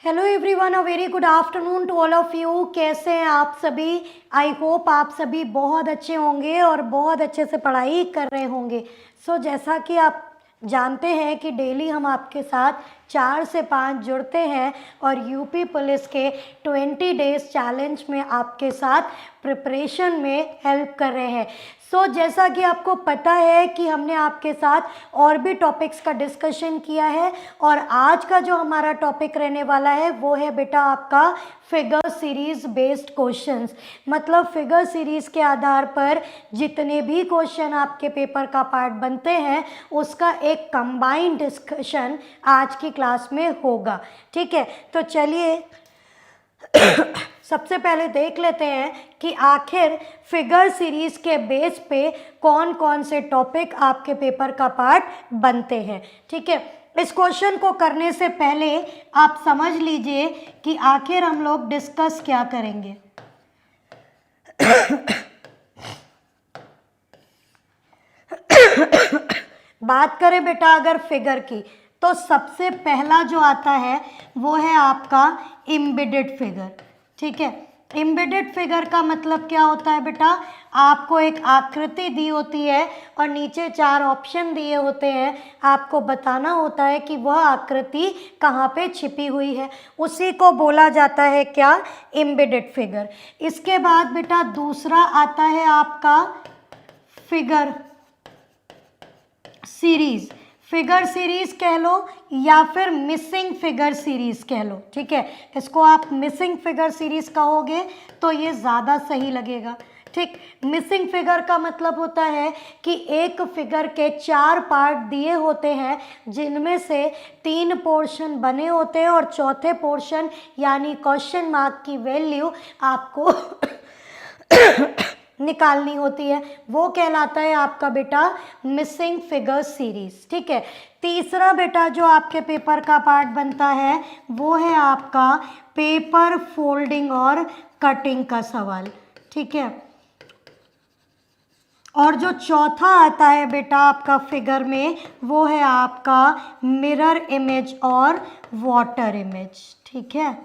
Hello everyone, a very good afternoon to all of you. कैसे हैं आप सभी? आई होप आप सभी बहुत अच्छे होंगे और बहुत अच्छे से पढ़ाई कर रहे होंगे। जैसा कि आप जानते हैं कि डेली हम आपके साथ 4 से 5 जुड़ते हैं और यूपी पुलिस के 20 डेज चैलेंज में आपके साथ प्रिपरेशन में हेल्प कर रहे हैं। जैसा कि आपको पता है कि हमने आपके साथ और भी टॉपिक्स का डिस्कशन किया है और आज का जो हमारा टॉपिक रहने वाला है वो है बेटा आपका फिगर सीरीज बेस्ड क्वेश्चंस। मतलब फिगर सीरीज के आधार पर जितने भी क्वेश्चन आपके पेपर का पार्ट बनते हैं उसका एक कंबाइंड डिस्कशन आज की क्लास में होगा। ठीक है, तो चलिए सबसे पहले देख लेते हैं कि आखिर फिगर सीरीज के बेस पे कौन कौन से टॉपिक आपके पेपर का पार्ट बनते हैं। ठीक है, इस क्वेश्चन को करने से पहले आप समझ लीजिए कि आखिर हम लोग डिस्कस क्या करेंगे। बात करें बेटा अगर फिगर की तो सबसे पहला जो आता है वो है आपका एम्बेडेड फिगर। ठीक है, एम्बेडेड फिगर का मतलब क्या होता है बेटा? आपको एक आकृति दी होती है और नीचे 4 ऑप्शन दिए होते हैं, आपको बताना होता है कि वह आकृति कहाँ पे छिपी हुई है, उसी को बोला जाता है क्या? Embedded figure. इसके बाद बेटा दूसरा आता है आपका फिगर सीरीज। फिगर सीरीज कह लो या फिर मिसिंग फिगर सीरीज कह लो। ठीक है, इसको आप मिसिंग फिगर सीरीज कहोगे तो ये ज़्यादा सही लगेगा। ठीक, मिसिंग फिगर का मतलब होता है कि एक फिगर के 4 पार्ट दिए होते हैं जिनमें से 3 पोर्शन बने होते हैं और चौथे पोर्शन यानी क्वेश्चन मार्क की वैल्यू आपको निकालनी होती है, वो कहलाता है आपका बेटा मिसिंग फिगर सीरीज। ठीक है, तीसरा बेटा जो आपके पेपर का पार्ट बनता है वो है आपका पेपर फोल्डिंग और कटिंग का सवाल। ठीक है, और जो चौथा आता है बेटा आपका फिगर में वो है आपका मिरर इमेज और वाटर इमेज। ठीक है,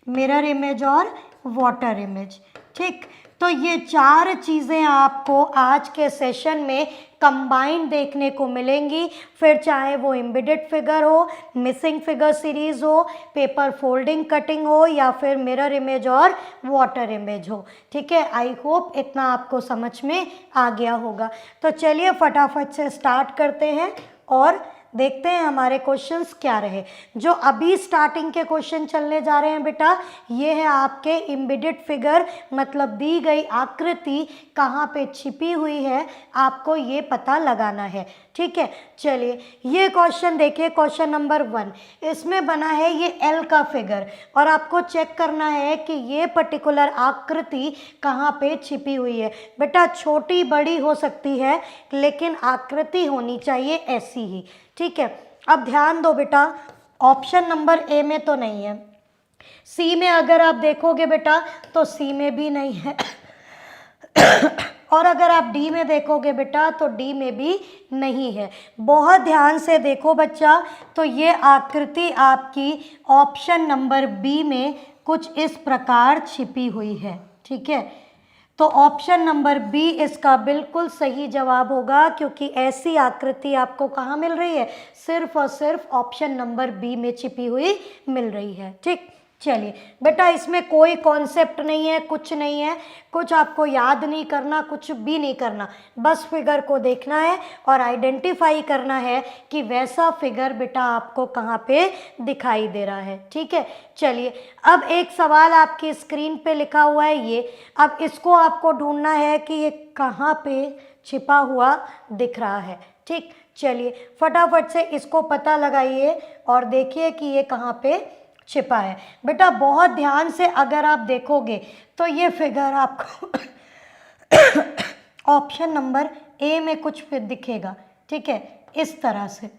मिरर इमेज और वाटर इमेज। ठीक, तो ये 4 चीज़ें आपको आज के सेशन में कंबाइंड देखने को मिलेंगी, फिर चाहे वो एम्बेडेड फिगर हो, मिसिंग फिगर सीरीज हो, पेपर फोल्डिंग कटिंग हो या फिर मिरर इमेज और वाटर इमेज हो। ठीक है, आई होप इतना आपको समझ में आ गया होगा। तो चलिए फटाफट से स्टार्ट करते हैं और देखते हैं हमारे क्वेश्चंस क्या रहे। जो अभी स्टार्टिंग के क्वेश्चन चलने जा रहे हैं बेटा ये है आपके एम्बेडेड फिगर, मतलब दी गई आकृति कहाँ पे छिपी हुई है आपको ये पता लगाना है। ठीक है, चलिए ये क्वेश्चन देखिए, क्वेश्चन नंबर 1। इसमें बना है ये एल का फिगर और आपको चेक करना है कि ये पर्टिकुलर आकृति कहाँ पे छिपी हुई है। बेटा छोटी बड़ी हो सकती है लेकिन आकृति होनी चाहिए ऐसी ही। ठीक है, अब ध्यान दो बेटा, ऑप्शन नंबर ए में तो नहीं है, सी में अगर आप देखोगे बेटा तो सी में भी नहीं है और अगर आप डी में देखोगे बेटा तो डी में भी नहीं है। बहुत ध्यान से देखो बच्चा, तो ये आकृति आपकी ऑप्शन नंबर बी में कुछ इस प्रकार छिपी हुई है। ठीक है, तो ऑप्शन नंबर बी इसका बिल्कुल सही जवाब होगा क्योंकि ऐसी आकृति आपको कहाँ मिल रही है? सिर्फ और सिर्फ ऑप्शन नंबर बी में छिपी हुई मिल रही है। ठीक, चलिए बेटा इसमें कोई कॉन्सेप्ट नहीं है, कुछ नहीं है, कुछ आपको याद नहीं करना, कुछ भी नहीं करना, बस फिगर को देखना है और आइडेंटिफाई करना है कि वैसा फिगर बेटा आपको कहाँ पे दिखाई दे रहा है। ठीक है, चलिए अब एक सवाल आपकी स्क्रीन पे लिखा हुआ है ये, अब इसको आपको ढूंढना है कि ये कहाँ पे छिपा हुआ दिख रहा है। ठीक, चलिए फटाफट से इसको पता लगाइए और देखिए कि ये कहाँ पे छिपा है। बेटा बहुत ध्यान से अगर आप देखोगे तो ये फिगर आपको ऑप्शन नंबर ए में कुछ फिर दिखेगा। ठीक है, इस तरह से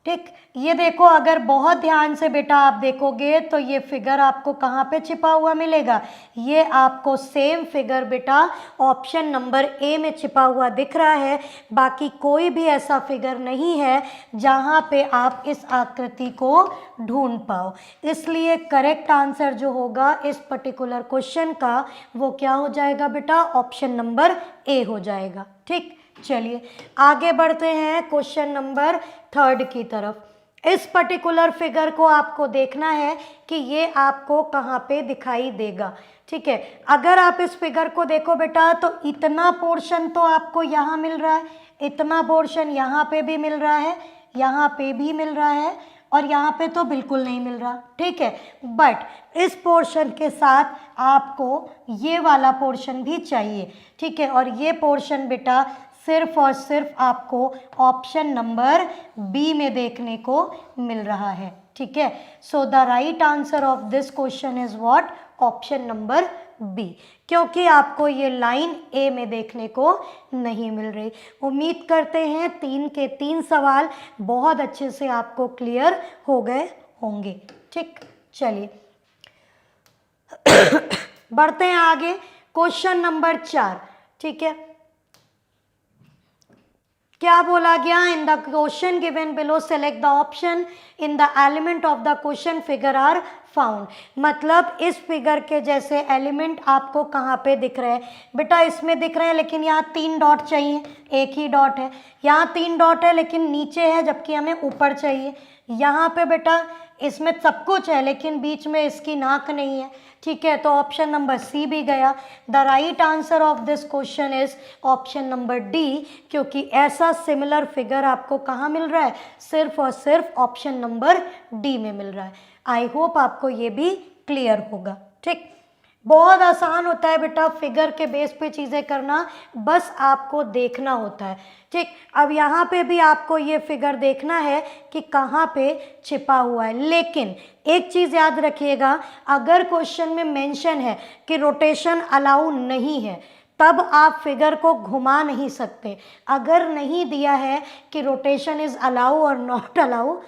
ठीक, ये देखो अगर बहुत ध्यान से बेटा आप देखोगे तो ये फिगर आपको कहाँ पे छिपा हुआ मिलेगा, ये आपको सेम फिगर बेटा ऑप्शन नंबर ए में छिपा हुआ दिख रहा है। बाकी कोई भी ऐसा फिगर नहीं है जहाँ पे आप इस आकृति को ढूंढ पाओ, इसलिए करेक्ट आंसर जो होगा इस पर्टिकुलर क्वेश्चन का वो क्या हो जाएगा बेटा, ऑप्शन नंबर ए हो जाएगा। ठीक, चलिए आगे बढ़ते हैं क्वेश्चन नंबर 3 की तरफ। इस पर्टिकुलर फिगर को आपको देखना है कि ये आपको कहाँ पे दिखाई देगा। ठीक है, अगर आप इस फिगर को देखो बेटा तो इतना पोर्शन तो आपको यहाँ मिल रहा है, इतना पोर्शन यहाँ पे भी मिल रहा है, यहाँ पे भी मिल रहा है और यहाँ पे तो बिल्कुल नहीं मिल रहा। ठीक है, बट इस पोर्शन के साथ आपको ये वाला पोर्शन भी चाहिए। ठीक है, और ये पोर्शन बेटा सिर्फ और सिर्फ आपको ऑप्शन नंबर बी में देखने को मिल रहा है। ठीक है, so the right answer of this question is what, option number B, क्योंकि आपको ये लाइन ए में देखने को नहीं मिल रही। उम्मीद करते हैं 3 के 3 सवाल बहुत अच्छे से आपको क्लियर हो गए होंगे। ठीक, चलिए बढ़ते हैं आगे, क्वेश्चन नंबर 4। ठीक है, क्या बोला गया, in the question given below select the option in the element of the question figure are found. मतलब इस फिगर के जैसे एलिमेंट आपको कहाँ पे दिख रहे हैं बेटा, इसमें दिख रहे हैं लेकिन यहाँ 3 डॉट चाहिए, एक ही डॉट है, यहाँ 3 डॉट है लेकिन नीचे है जबकि हमें ऊपर चाहिए। यहाँ पे बेटा इसमें सब कुछ है लेकिन बीच में इसकी नाक नहीं है। ठीक है, तो ऑप्शन नंबर सी भी गया। The right answer of this question is option number D, क्योंकि ऐसा सिमिलर फिगर आपको कहाँ मिल रहा है, सिर्फ और सिर्फ ऑप्शन नंबर डी में मिल रहा है। आई होप आपको ये भी क्लियर होगा। ठीक, बहुत आसान होता है बेटा फिगर के बेस पे चीज़ें करना, बस आपको देखना होता है। ठीक, अब यहाँ पे भी आपको ये फिगर देखना है कि कहाँ पे छिपा हुआ है, लेकिन एक चीज़ याद रखिएगा, अगर क्वेश्चन में मेंशन है कि रोटेशन अलाउ नहीं है तब आप फिगर को घुमा नहीं सकते। अगर नहीं दिया है कि रोटेशन इज़ अलाउ और नॉट अलाउ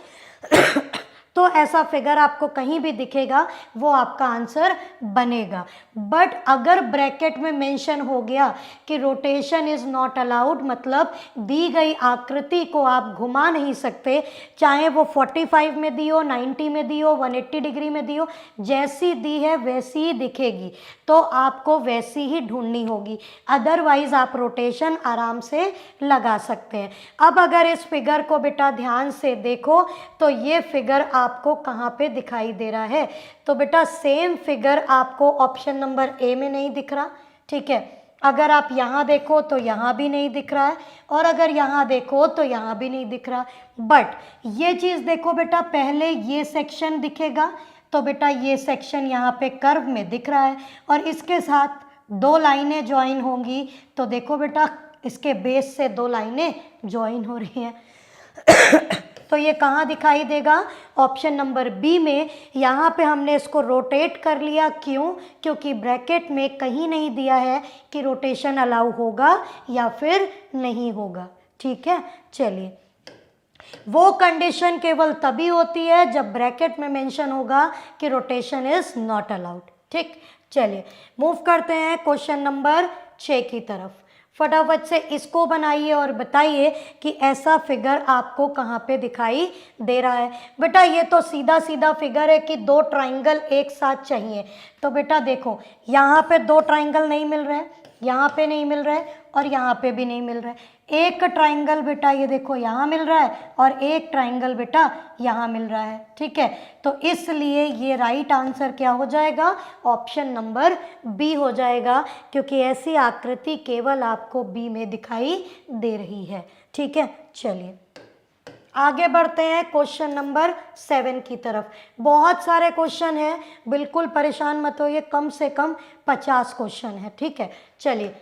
तो ऐसा फिगर आपको कहीं भी दिखेगा वो आपका आंसर बनेगा। बट अगर ब्रैकेट में मेंशन हो गया कि रोटेशन इज़ नॉट अलाउड, मतलब दी गई आकृति को आप घुमा नहीं सकते, चाहे वो 45 में दी हो, 90 में दी हो, 180 डिग्री में दी हो, जैसी दी है वैसी ही दिखेगी, तो आपको वैसी ही ढूंढनी होगी। अदरवाइज आप रोटेशन आराम से लगा सकते हैं। अब अगर इस फिगर को बेटा ध्यान से देखो तो ये फिगर आपको कहाँ पे दिखाई दे रहा है, तो बेटा सेम फिगर आपको ऑप्शन नंबर ए में नहीं दिख रहा। ठीक है, अगर आप यहाँ देखो तो यहाँ भी नहीं दिख रहा है और अगर यहाँ देखो तो यहाँ भी नहीं दिख रहा। बट ये चीज़ देखो बेटा, पहले ये सेक्शन दिखेगा तो बेटा ये सेक्शन यहाँ पे कर्व में दिख रहा है और इसके साथ 2 लाइनें ज्वाइन होंगी, तो देखो बेटा इसके बेस से 2 लाइनें ज्वाइन हो रही हैं तो ये कहाँ दिखाई देगा, ऑप्शन नंबर बी में। यहाँ पे हमने इसको रोटेट कर लिया, क्यों, क्योंकि ब्रैकेट में कहीं नहीं दिया है कि रोटेशन अलाउ होगा या फिर नहीं होगा। ठीक है, चलिए, वो कंडीशन केवल तभी होती है जब ब्रैकेट में मेंशन होगा कि रोटेशन इज नॉट अलाउड। ठीक, चलिए मूव करते हैं क्वेश्चन नंबर 6 की तरफ। फटाफट से इसको बनाइए और बताइए कि ऐसा फिगर आपको कहाँ पे दिखाई दे रहा है। बेटा ये तो सीधा सीधा फिगर है कि 2 ट्राइंगल एक साथ चाहिए, तो बेटा देखो यहाँ पे 2 ट्राइंगल नहीं मिल रहे हैं, यहाँ पे नहीं मिल रहा है और यहाँ पे भी नहीं मिल रहा है। एक ट्राइंगल बेटा ये देखो यहाँ मिल रहा है और एक ट्राइंगल बेटा यहाँ मिल रहा है। ठीक है, तो इसलिए ये राइट आंसर क्या हो जाएगा, ऑप्शन नंबर बी हो जाएगा, क्योंकि ऐसी आकृति केवल आपको बी में दिखाई दे रही है। ठीक है, चलिए आगे बढ़ते हैं क्वेश्चन नंबर 7 की तरफ। बहुत सारे क्वेश्चन हैं, बिल्कुल परेशान मत होइए, कम से कम 50 क्वेश्चन है। ठीक है, चलिए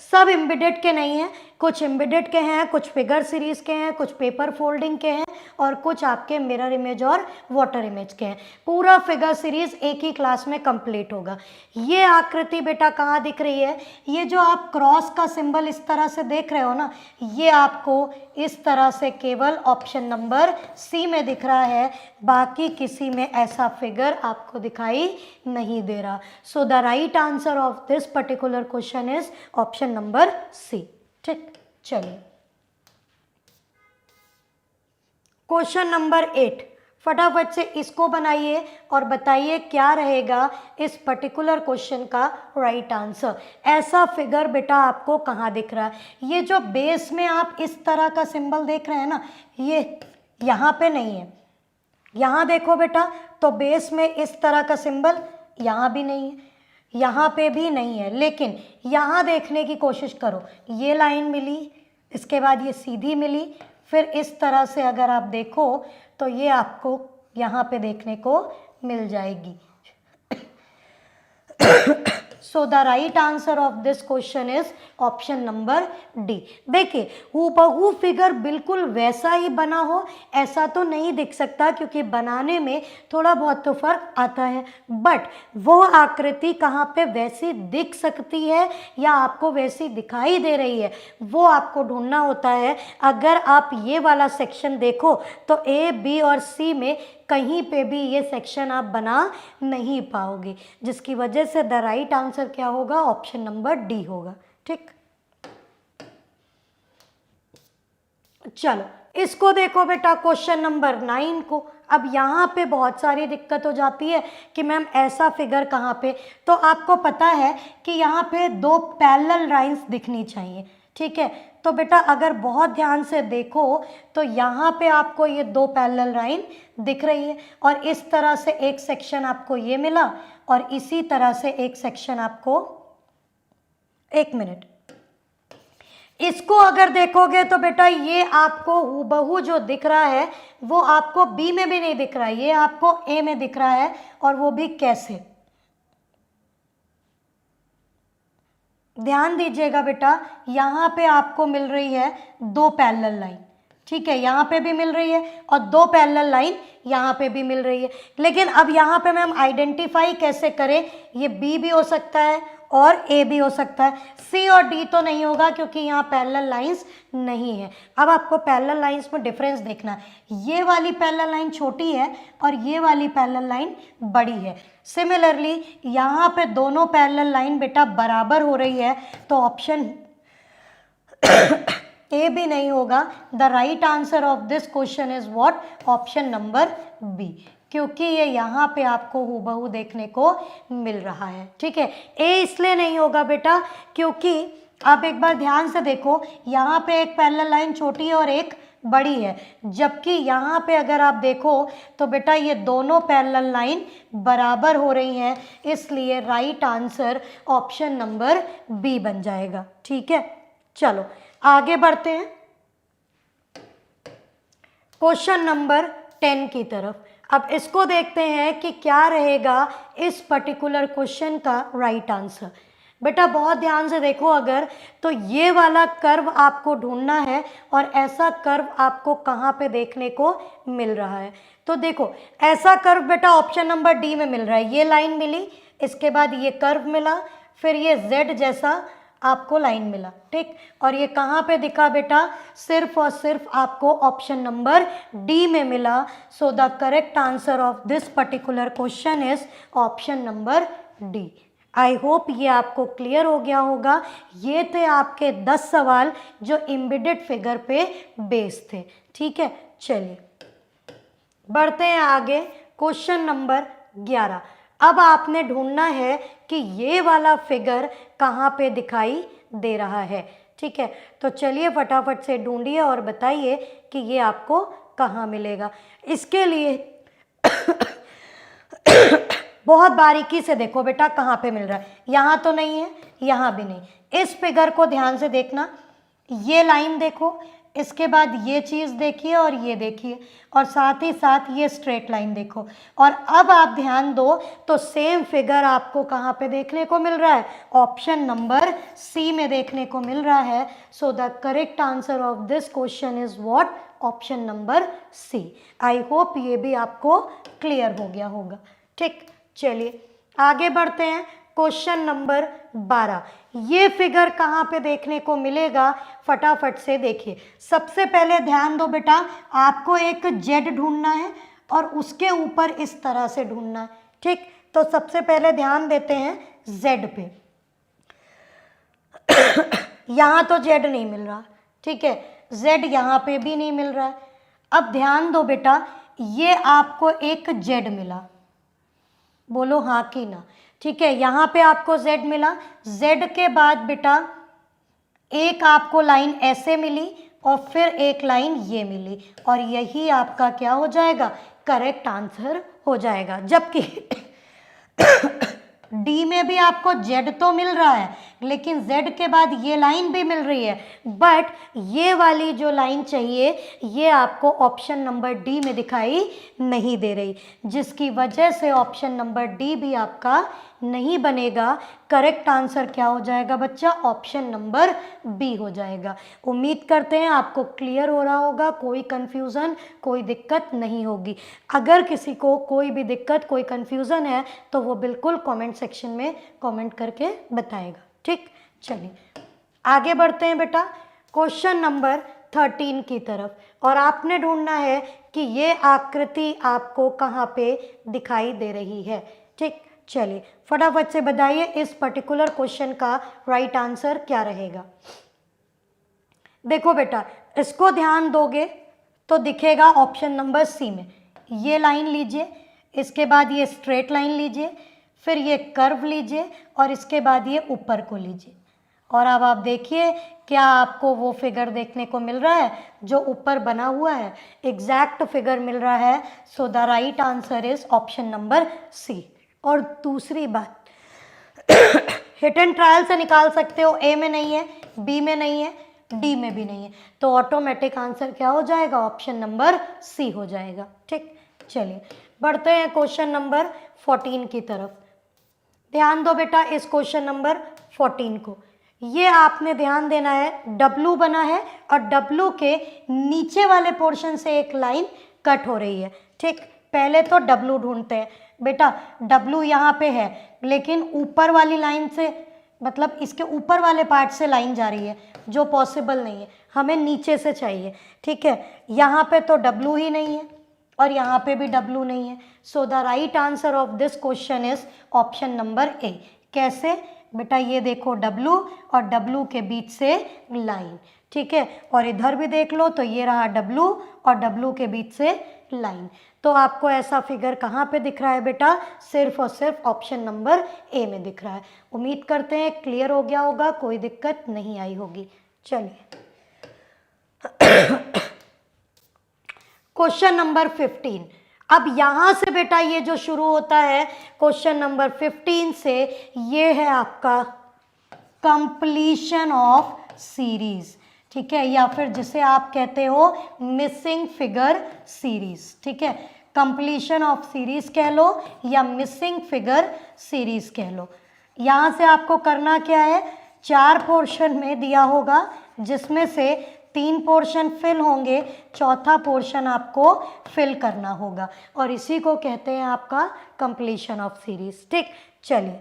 सब एम्बेडेड के नहीं है, कुछ एम्बेडेड के हैं, कुछ फिगर सीरीज के हैं, कुछ पेपर फोल्डिंग के हैं और कुछ आपके मिरर इमेज और वाटर इमेज के हैं। पूरा फिगर सीरीज एक ही क्लास में कंप्लीट होगा। ये आकृति बेटा कहाँ दिख रही है? ये जो आप क्रॉस का सिंबल इस तरह से देख रहे हो ना, ये आपको इस तरह से केवल ऑप्शन नंबर सी में दिख रहा है, बाकी किसी में ऐसा फिगर आपको दिखाई नहीं दे रहा। So the right answer of this particular question is option number C. ठीक, चलिए क्वेश्चन नंबर 8, फटाफट से इसको बनाइए और बताइए क्या रहेगा इस पर्टिकुलर क्वेश्चन का राइट आंसर। ऐसा फिगर बेटा आपको कहाँ दिख रहा है? ये जो बेस में आप इस तरह का सिंबल देख रहे हैं ना, ये यहाँ पे नहीं है। यहाँ देखो बेटा, तो बेस में इस तरह का सिंबल यहाँ भी नहीं है, यहाँ पे भी नहीं है, लेकिन यहाँ देखने की कोशिश करो। ये लाइन मिली, इसके बाद ये सीधी मिली, फिर इस तरह से अगर आप देखो तो ये आपको यहाँ पे देखने को मिल जाएगी। सो the right answer of this question is option number D. देखिए, हूबहू फिगर बिल्कुल वैसा ही बना हो ऐसा तो नहीं दिख सकता, क्योंकि बनाने में थोड़ा बहुत तो फर्क आता है, बट वो आकृति कहाँ पे वैसी दिख सकती है या आपको वैसी दिखाई दे रही है, वो आपको ढूंढना होता है। अगर आप ये वाला सेक्शन देखो तो ए, बी और सी में कहीं पे भी ये सेक्शन आप बना नहीं पाओगे, जिसकी वजह से द राइट आंसर क्या होगा? ऑप्शन नंबर डी होगा। ठीक, चलो इसको देखो बेटा, क्वेश्चन नंबर 9 को। अब यहाँ पे बहुत सारी दिक्कत हो जाती है कि मैम ऐसा फिगर कहाँ पे, तो आपको पता है कि यहाँ पे दो पैरेलल लाइंस दिखनी चाहिए। ठीक है, तो बेटा अगर बहुत ध्यान से देखो तो यहाँ पे आपको ये दो पैरेलल लाइन दिख रही है, और इस तरह से एक सेक्शन आपको ये मिला और इसी तरह से एक सेक्शन आपको, एक मिनट, इसको अगर देखोगे तो बेटा ये आपको हूबहू जो दिख रहा है वो आपको बी में भी नहीं दिख रहा है, ये आपको ए में दिख रहा है। और वो भी कैसे? ध्यान दीजिएगा बेटा, यहाँ पे आपको मिल रही है दो पैरेलल लाइन। ठीक है, यहाँ पे भी मिल रही है और दो पैरेलल लाइन यहाँ पे भी मिल रही है। लेकिन अब यहाँ पे मैम आइडेंटिफाई कैसे करें? ये बी भी हो सकता है और ए भी हो सकता है, सी और डी तो नहीं होगा क्योंकि यहाँ पैरेलल लाइंस नहीं है। अब आपको पैरेलल लाइंस में डिफरेंस देखना है, ये वाली पैरेलल लाइन छोटी है और ये वाली पैरेलल लाइन बड़ी है। सिमिलरली यहाँ पे दोनों पैरेलल लाइन बेटा बराबर हो रही है, तो ऑप्शन ए भी नहीं होगा। The right answer of this question is what? Option number B, क्योंकि ये यहाँ पे आपको हूबहू देखने को मिल रहा है। ठीक है, ए इसलिए नहीं होगा बेटा क्योंकि आप एक बार ध्यान से देखो, यहाँ पे एक पैरेलल लाइन छोटी है और एक बड़ी है, जबकि यहाँ पे अगर आप देखो तो बेटा ये दोनों पैरेलल लाइन बराबर हो रही हैं, इसलिए right answer option number B बन जाएगा। ठीक है, चलो आगे बढ़ते हैं क्वेश्चन नंबर 10 की तरफ। अब इसको देखते हैं कि क्या रहेगा इस पर्टिकुलर क्वेश्चन का राइट आंसर। बेटा बहुत ध्यान से देखो, अगर तो ये वाला कर्व आपको ढूंढना है और ऐसा कर्व आपको कहाँ पे देखने को मिल रहा है। तो देखो ऐसा कर्व बेटा ऑप्शन नंबर डी में मिल रहा है, ये लाइन मिली, इसके बाद ये कर्व मिला, फिर ये जेड जैसा आपको लाइन मिला। ठीक, और ये कहाँ पे दिखा बेटा? सिर्फ और सिर्फ आपको ऑप्शन नंबर डी में मिला। सो the correct answer of this particular question is option number D. I hope ये आपको क्लियर हो गया होगा। ये थे आपके 10 सवाल जो एम्बेडेड फिगर पे बेस्ड थे। ठीक है, चलिए बढ़ते हैं आगे। Question number 11। अब आपने ढूंढना है कि ये वाला फिगर कहाँ पे दिखाई दे रहा है। ठीक है, तो चलिए फटाफट से ढूंढिए और बताइए कि ये आपको कहाँ मिलेगा। इसके लिए बहुत बारीकी से देखो बेटा कहाँ पे मिल रहा है। यहाँ तो नहीं है, यहाँ भी नहीं। इस फिगर को ध्यान से देखना, ये लाइन देखो, इसके बाद ये चीज़ देखिए और ये देखिए, और साथ ही साथ ये स्ट्रेट लाइन देखो। और अब आप ध्यान दो तो सेम फिगर आपको कहाँ पे देखने को मिल रहा है? ऑप्शन नंबर सी में देखने को मिल रहा है। So the correct answer of this question is what? Option number C. I hope ये भी आपको क्लियर हो गया होगा। ठीक, चलिए आगे बढ़ते हैं। क्वेश्चन नंबर 12, ये फिगर कहाँ पे देखने को मिलेगा? फटाफट से देखिए। सबसे पहले ध्यान दो बेटा, आपको एक जेड ढूंढना है और उसके ऊपर इस तरह से ढूंढना है। ठीक, तो सबसे पहले ध्यान देते हैं जेड पे। यहाँ तो जेड नहीं मिल रहा, ठीक है, जेड यहाँ पे भी नहीं मिल रहा है। अब ध्यान दो बेटा, ये आपको एक जेड मिला, बोलो हाँ कि ना? ठीक है, यहाँ पे आपको z मिला। z के बाद बेटा एक आपको लाइन ऐसे मिली और फिर एक लाइन ये मिली, और यही आपका क्या हो जाएगा? करेक्ट आंसर हो जाएगा। जबकि डी में भी आपको z तो मिल रहा है, लेकिन z के बाद ये लाइन भी मिल रही है, बट ये वाली जो लाइन चाहिए ये आपको ऑप्शन नंबर डी में दिखाई नहीं दे रही, जिसकी वजह से ऑप्शन नंबर डी भी आपका नहीं बनेगा। करेक्ट आंसर क्या हो जाएगा बच्चा? ऑप्शन नंबर बी हो जाएगा। उम्मीद करते हैं आपको क्लियर हो रहा होगा, कोई कंफ्यूजन, कोई दिक्कत नहीं होगी। अगर किसी को कोई भी दिक्कत, कोई कंफ्यूजन है तो वो बिल्कुल कमेंट सेक्शन में कमेंट करके बताएगा। ठीक, चलिए आगे बढ़ते हैं बेटा क्वेश्चन नंबर 13 की तरफ, और आपने ढूंढना है कि ये आकृति आपको कहाँ पे दिखाई दे रही है। ठीक, चलिए फटाफट से बताइए इस पर्टिकुलर क्वेश्चन का राइट आंसर क्या रहेगा। देखो बेटा, इसको ध्यान दोगे तो दिखेगा ऑप्शन नंबर सी में। ये लाइन लीजिए, इसके बाद ये स्ट्रेट लाइन लीजिए, फिर ये कर्व लीजिए, और इसके बाद ये ऊपर को लीजिए। और अब आप देखिए क्या आपको वो फिगर देखने को मिल रहा है जो ऊपर बना हुआ है? एग्जैक्ट फिगर मिल रहा है। So the right answer is option number C. और दूसरी बात, हिट एंड ट्रायल से निकाल सकते हो, ए में नहीं है, बी में नहीं है, डी में भी नहीं है, तो ऑटोमेटिक आंसर क्या हो जाएगा? ऑप्शन नंबर सी हो जाएगा। ठीक, चलिए बढ़ते हैं क्वेश्चन नंबर 14 की तरफ। ध्यान दो बेटा इस क्वेश्चन नंबर 14 को। ये आपने ध्यान देना है, डब्लू बना है और डब्लू के नीचे वाले पोर्शन से एक लाइन कट हो रही है। ठीक, पहले तो डब्लू ढूंढते हैं बेटा। डब्लू यहाँ पे है, लेकिन ऊपर वाली लाइन से, मतलब इसके ऊपर वाले पार्ट से लाइन जा रही है, जो पॉसिबल नहीं है, हमें नीचे से चाहिए। ठीक है, यहाँ पे तो डब्लू ही नहीं है और यहाँ पे भी डब्लू नहीं है। So the right answer of this question is option number A. कैसे बेटा? ये देखो डब्लू और डब्लू के बीच से लाइन, ठीक है, और इधर भी देख लो तो ये रहा डब्लू और डब्लू के बीच से लाइन। तो आपको ऐसा फिगर कहाँ पे दिख रहा है बेटा? सिर्फ और सिर्फ ऑप्शन नंबर ए में दिख रहा है। उम्मीद करते हैं क्लियर हो गया होगा, कोई दिक्कत नहीं आई होगी। चलिए क्वेश्चन नंबर 15। अब यहाँ से बेटा ये जो शुरू होता है क्वेश्चन नंबर 15 से, ये है आपका कंप्लीशन ऑफ सीरीज। ठीक है, या फिर जिसे आप कहते हो मिसिंग फिगर सीरीज। ठीक है, कंप्लीशन ऑफ सीरीज कह लो या मिसिंग फिगर सीरीज कह लो। यहाँ से आपको करना क्या है? 4 पोर्शन में दिया होगा, जिसमें से 3 पोर्शन फिल होंगे, चौथा पोर्शन आपको फिल करना होगा, और इसी को कहते हैं आपका कंप्लीशन ऑफ सीरीज। ठीक, चलिए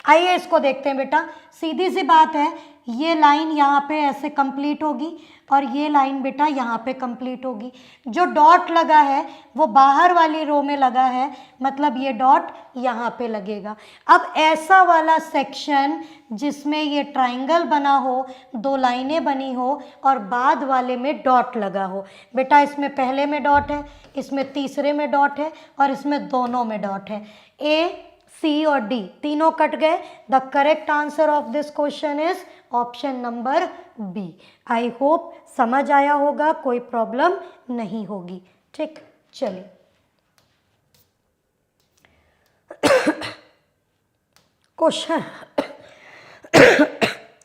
आइए इसको देखते हैं बेटा। सीधी सी बात है, ये लाइन यहाँ पे ऐसे कंप्लीट होगी और ये लाइन बेटा यहाँ पे कंप्लीट होगी। जो डॉट लगा है वो बाहर वाली रो में लगा है, मतलब ये डॉट यहाँ पे लगेगा। अब ऐसा वाला सेक्शन जिसमें ये ट्राइंगल बना हो, 2 लाइनें बनी हो और बाद वाले में डॉट लगा हो, बेटा इसमें पहले में डॉट है, इसमें तीसरे में डॉट है और इसमें दोनों में डॉट है। ए, सी और डी तीनों कट गए। The correct answer of this question is option number B. I hope समझ आया होगा, कोई प्रॉब्लम नहीं होगी। ठीक, चलिए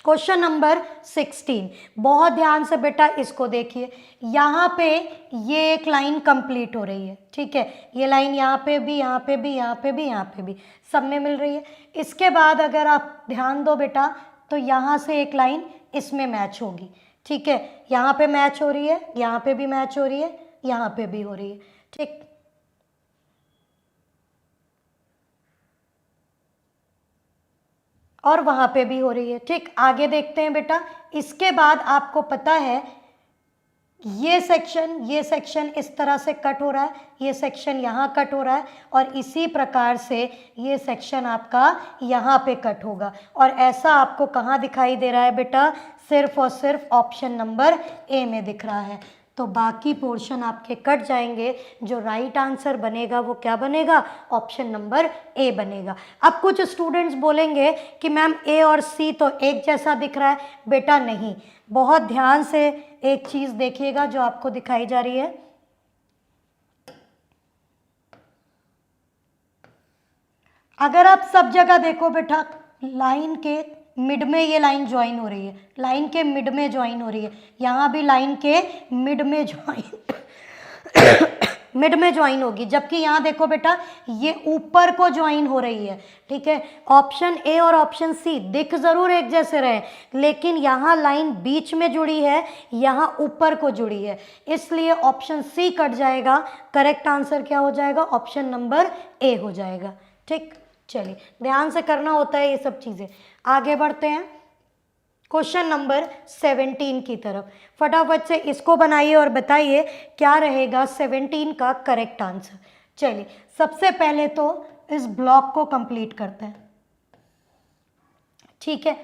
क्वेश्चन नंबर 16, बहुत ध्यान से बेटा इसको देखिए। यहाँ पे ये एक लाइन कंप्लीट हो रही है, ठीक है, ये लाइन यहाँ पे भी, यहाँ पे भी, यहाँ पे भी, यहाँ पे भी, सब में मिल रही है। इसके बाद अगर आप ध्यान दो बेटा तो यहाँ से एक लाइन इसमें मैच होगी, ठीक है, यहाँ पे मैच हो रही है, यहाँ पे भी मैच हो रही है, यहाँ पे भी हो रही है, ठीक। और वहाँ पे भी हो रही है, ठीक। आगे देखते हैं बेटा। इसके बाद आपको पता है ये सेक्शन इस तरह से कट हो रहा है, ये सेक्शन यहाँ कट हो रहा है, और इसी प्रकार से ये सेक्शन आपका यहाँ पे कट होगा। और ऐसा आपको कहाँ दिखाई दे रहा है बेटा? सिर्फ और सिर्फ ऑप्शन नंबर ए में दिख रहा है। तो बाकी पोर्शन आपके कट जाएंगे, जो राइट आंसर बनेगा वो क्या बनेगा? ऑप्शन नंबर ए बनेगा। अब कुछ स्टूडेंट्स बोलेंगे कि मैम ए और सी तो एक जैसा दिख रहा है। बेटा नहीं, बहुत ध्यान से एक चीज़ देखिएगा जो आपको दिखाई जा रही है। अगर आप सब जगह देखो बेटा, लाइन के मिड में ये लाइन ज्वाइन हो रही है, लाइन के मिड में ज्वाइन हो रही है, यहाँ भी लाइन के मिड में ज्वाइन मिड में ज्वाइन होगी, जबकि यहाँ देखो बेटा ये ऊपर को ज्वाइन हो रही है, ठीक है। ऑप्शन ए और ऑप्शन सी दिख जरूर एक जैसे रहे, लेकिन यहाँ लाइन बीच में जुड़ी है, यहाँ ऊपर को जुड़ी है, इसलिए ऑप्शन सी कट जाएगा। करेक्ट आंसर क्या हो जाएगा? ऑप्शन नंबर ए हो जाएगा, ठीक। चलिए, ध्यान से करना होता है ये सब चीज़ें। आगे बढ़ते हैं क्वेश्चन नंबर 17 की तरफ। फटाफट से इसको बनाइए और बताइए क्या रहेगा 17 का करेक्ट आंसर। चलिए, सबसे पहले तो इस ब्लॉक को कंप्लीट करते हैं, ठीक है।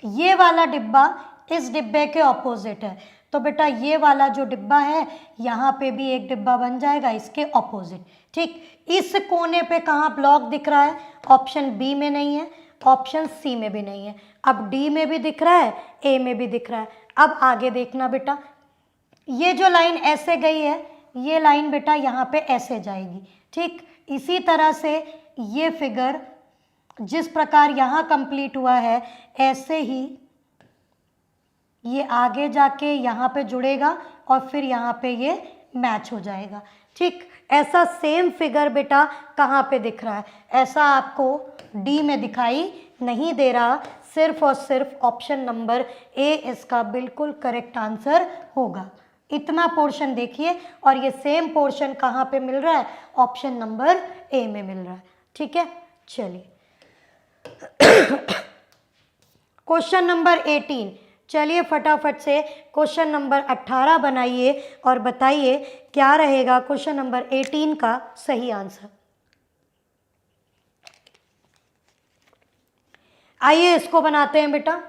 ये वाला डिब्बा इस डिब्बे के ऑपोजिट है, तो बेटा ये वाला जो डिब्बा है यहाँ पे भी एक डिब्बा बन जाएगा इसके ऑपोजिट, ठीक। इस कोने पे कहाँ ब्लॉक दिख रहा है? ऑप्शन बी में नहीं है, ऑप्शन सी में भी नहीं है। अब डी में भी दिख रहा है, ए में भी दिख रहा है। अब आगे देखना बेटा, ये जो लाइन ऐसे गई है, ये लाइन बेटा यहाँ पे ऐसे जाएगी, ठीक। इसी तरह से ये फिगर जिस प्रकार यहाँ कंप्लीट हुआ है, ऐसे ही ये आगे जाके यहाँ पे जुड़ेगा और फिर यहाँ पे ये मैच हो जाएगा, ठीक। ऐसा सेम फिगर बेटा कहाँ पे दिख रहा है? ऐसा आपको डी में दिखाई नहीं दे रहा, सिर्फ और सिर्फ ऑप्शन नंबर ए इसका बिल्कुल करेक्ट आंसर होगा। इतना पोर्शन देखिए, और ये सेम पोर्शन कहाँ पे मिल रहा है? ऑप्शन नंबर ए में मिल रहा है, ठीक है। चलिए, क्वेश्चन नंबर 18। चलिए फटाफट से क्वेश्चन नंबर 18 बनाइए और बताइए क्या रहेगा क्वेश्चन नंबर 18 का सही आंसर। आइए इसको बनाते हैं बेटा।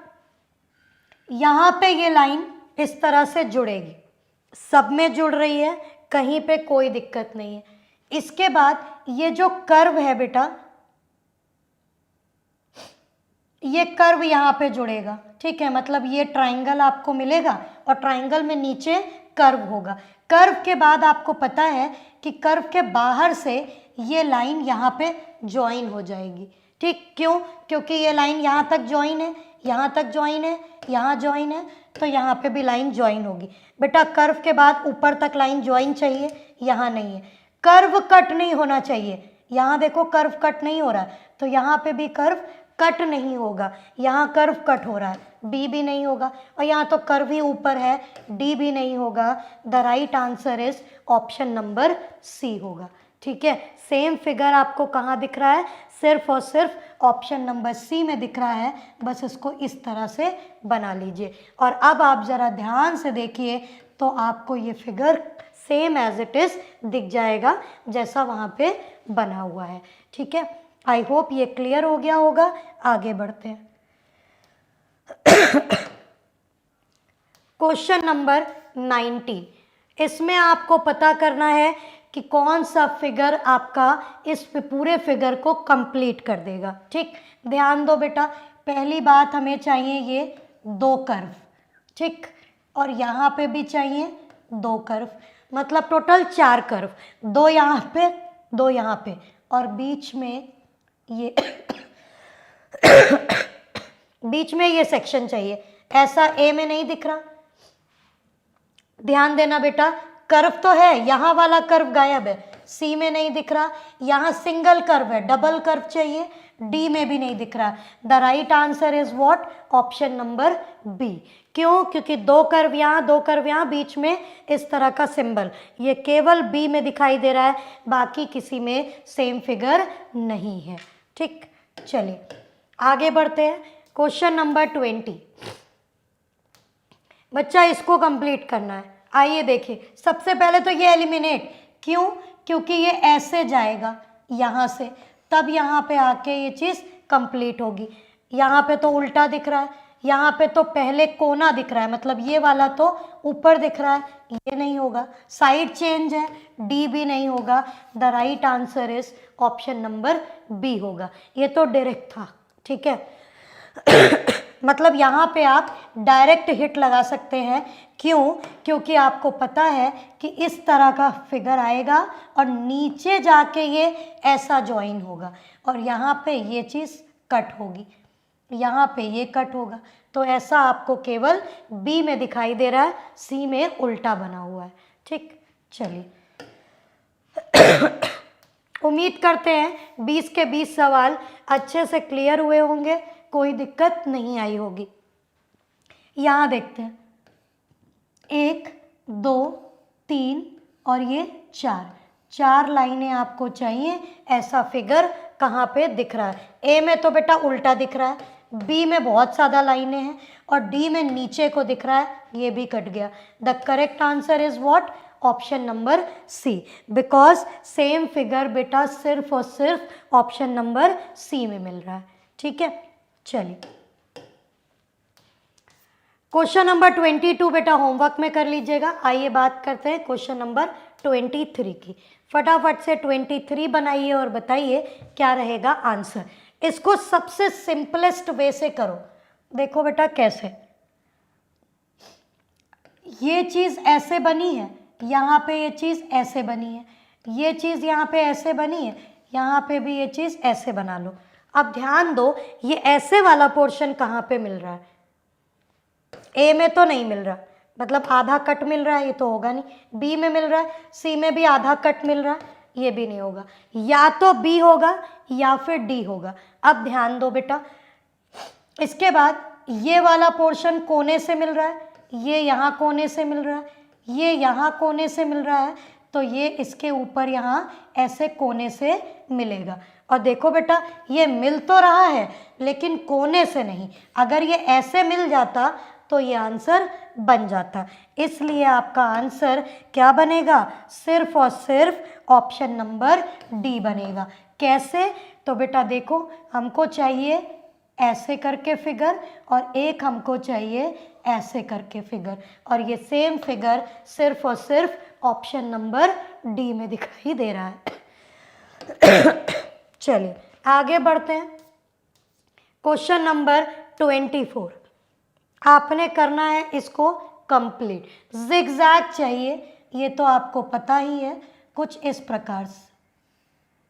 यहाँ पे ये लाइन इस तरह से जुड़ेगी, सब में जुड़ रही है, कहीं पे कोई दिक्कत नहीं है। इसके बाद ये जो कर्व है बेटा, ये कर्व यहाँ पे जुड़ेगा, ठीक है। मतलब ये ट्राइंगल आपको मिलेगा और ट्राइंगल में नीचे कर्व होगा। कर्व के बाद आपको पता है कि कर्व के बाहर से ये लाइन यहाँ पे ज्वाइन हो जाएगी, ठीक। क्यों? क्योंकि ये लाइन यहाँ तक ज्वाइन है, यहाँ तक ज्वाइन है, यहाँ ज्वाइन है, तो यहाँ पे भी लाइन ज्वाइन होगी। बेटा कर्व के बाद ऊपर तक लाइन ज्वाइन चाहिए, यहाँ नहीं है। कर्व कट नहीं होना चाहिए, यहाँ देखो कर्व कट नहीं हो रहा है, तो यहाँ पे भी कर्व कट नहीं होगा। यहाँ कर्व कट हो रहा है, बी भी नहीं होगा, और यहाँ तो कर्व ही ऊपर है, डी भी नहीं होगा। The right answer is option number C होगा, ठीक है। सेम फिगर आपको कहाँ दिख रहा है? सिर्फ और सिर्फ ऑप्शन नंबर सी में दिख रहा है। बस इसको इस तरह से बना लीजिए। और अब आप ज़रा ध्यान से देखिए तो आपको ये figure same as it is दिख जाएगा जैसा वहाँ पे बना हुआ है, ठीक है। आई होप ये क्लियर हो गया होगा। आगे बढ़ते हैं। Question number 19। इसमें आपको पता करना है कि कौन सा फिगर आपका इस पूरे फिगर को कंप्लीट कर देगा, ठीक। ध्यान दो बेटा, पहली बात हमें चाहिए ये दो कर्व, ठीक, और यहाँ पे भी चाहिए दो कर्व, मतलब टोटल 4 कर्व, दो यहाँ पे, दो यहाँ पे, और बीच में ये बीच में ये सेक्शन चाहिए, ऐसा ए में नहीं दिख रहा। ध्यान देना बेटा, कर्व तो है, यहाँ वाला कर्व गायब है, सी में नहीं दिख रहा, यहाँ सिंगल कर्व है, डबल कर्व चाहिए, डी में भी नहीं दिख रहा। The right answer is what? Option number B. क्यों? क्योंकि दो कर्व यहाँ, दो कर्व यहाँ, बीच में इस तरह का सिंबल, ये केवल बी में दिखाई दे रहा है, बाकी किसी में सेम फिगर नहीं है। ठीक, चलिए आगे बढ़ते हैं। Question number 20। बच्चा इसको कंप्लीट करना है। आइए देखिए, सबसे पहले तो ये एलिमिनेट, क्यों? क्योंकि ये ऐसे जाएगा यहाँ से, तब यहाँ पे आके ये चीज़ कंप्लीट होगी। यहाँ पे तो उल्टा दिख रहा है, यहाँ पे तो पहले कोना दिख रहा है, मतलब ये वाला तो ऊपर दिख रहा है, ये नहीं होगा। साइड चेंज है, डी भी नहीं होगा। The right answer is option number B होगा। ये तो डायरेक्ट था, ठीक है। मतलब यहाँ पे आप डायरेक्ट हिट लगा सकते हैं। क्यों? क्योंकि आपको पता है कि इस तरह का फिगर आएगा और नीचे जाके ये ऐसा ज्वाइन होगा और यहाँ पे ये चीज़ कट होगी, यहाँ पे ये कट होगा। तो ऐसा आपको केवल बी में दिखाई दे रहा है, सी में उल्टा बना हुआ है। ठीक, चलिए उम्मीद करते हैं 20 के 20 सवाल अच्छे से क्लियर हुए होंगे, कोई दिक्कत नहीं आई होगी। यहाँ देखते हैं, 1 2 3 और ये 4 लाइनें आपको चाहिए। ऐसा फिगर कहाँ पे दिख रहा है? ए में तो बेटा उल्टा दिख रहा है, बी में बहुत ज़्यादा लाइनें हैं और डी में नीचे को दिख रहा है, ये भी कट गया। The correct answer is what? Option number C, because same figure बेटा सिर्फ और सिर्फ ऑप्शन नंबर सी में मिल रहा है। ठीक है, चलिए क्वेश्चन नंबर 22 बेटा होमवर्क में कर लीजिएगा। आइए बात करते हैं क्वेश्चन नंबर 23 की। फटाफट से 23 बनाइए और बताइए क्या रहेगा आंसर। इसको सबसे सिंपलेस्ट वे से करो। देखो बेटा कैसे, ये चीज़ ऐसे बनी है, यहाँ पे ये चीज़ ऐसे बनी है, ये चीज़ यहाँ पे ऐसे बनी है, यहाँ पे भी ये चीज़ ऐसे बना लो। अब ध्यान दो, ये ऐसे वाला पोर्शन कहाँ पे मिल रहा है? ए में तो नहीं मिल रहा, मतलब आधा कट मिल रहा है, ये तो होगा नहीं। बी में मिल रहा है, सी में भी आधा कट मिल रहा है, ये भी नहीं होगा। या तो बी होगा या फिर डी होगा। अब ध्यान दो बेटा, इसके बाद ये वाला पोर्शन कोने से मिल रहा है, ये यहाँ कोने से मिल रहा है, ये यहाँ कोने से मिल रहा है, तो ये इसके ऊपर यहाँ ऐसे कोने से मिलेगा। और देखो बेटा, ये मिल तो रहा है लेकिन कोने से नहीं। अगर ये ऐसे मिल जाता तो ये आंसर बन जाता। इसलिए आपका आंसर क्या बनेगा? सिर्फ और सिर्फ ऑप्शन नंबर डी बनेगा। कैसे? तो बेटा देखो, हमको चाहिए ऐसे करके फिगर और एक हमको चाहिए ऐसे करके फिगर, और ये सेम फिगर सिर्फ और सिर्फ ऑप्शन नंबर डी में दिखाई दे रहा है। चलिए आगे बढ़ते हैं। क्वेश्चन नंबर 24 आपने करना है इसको कंप्लीट। जिगजैग चाहिए, ये तो आपको पता ही है, कुछ इस प्रकार से।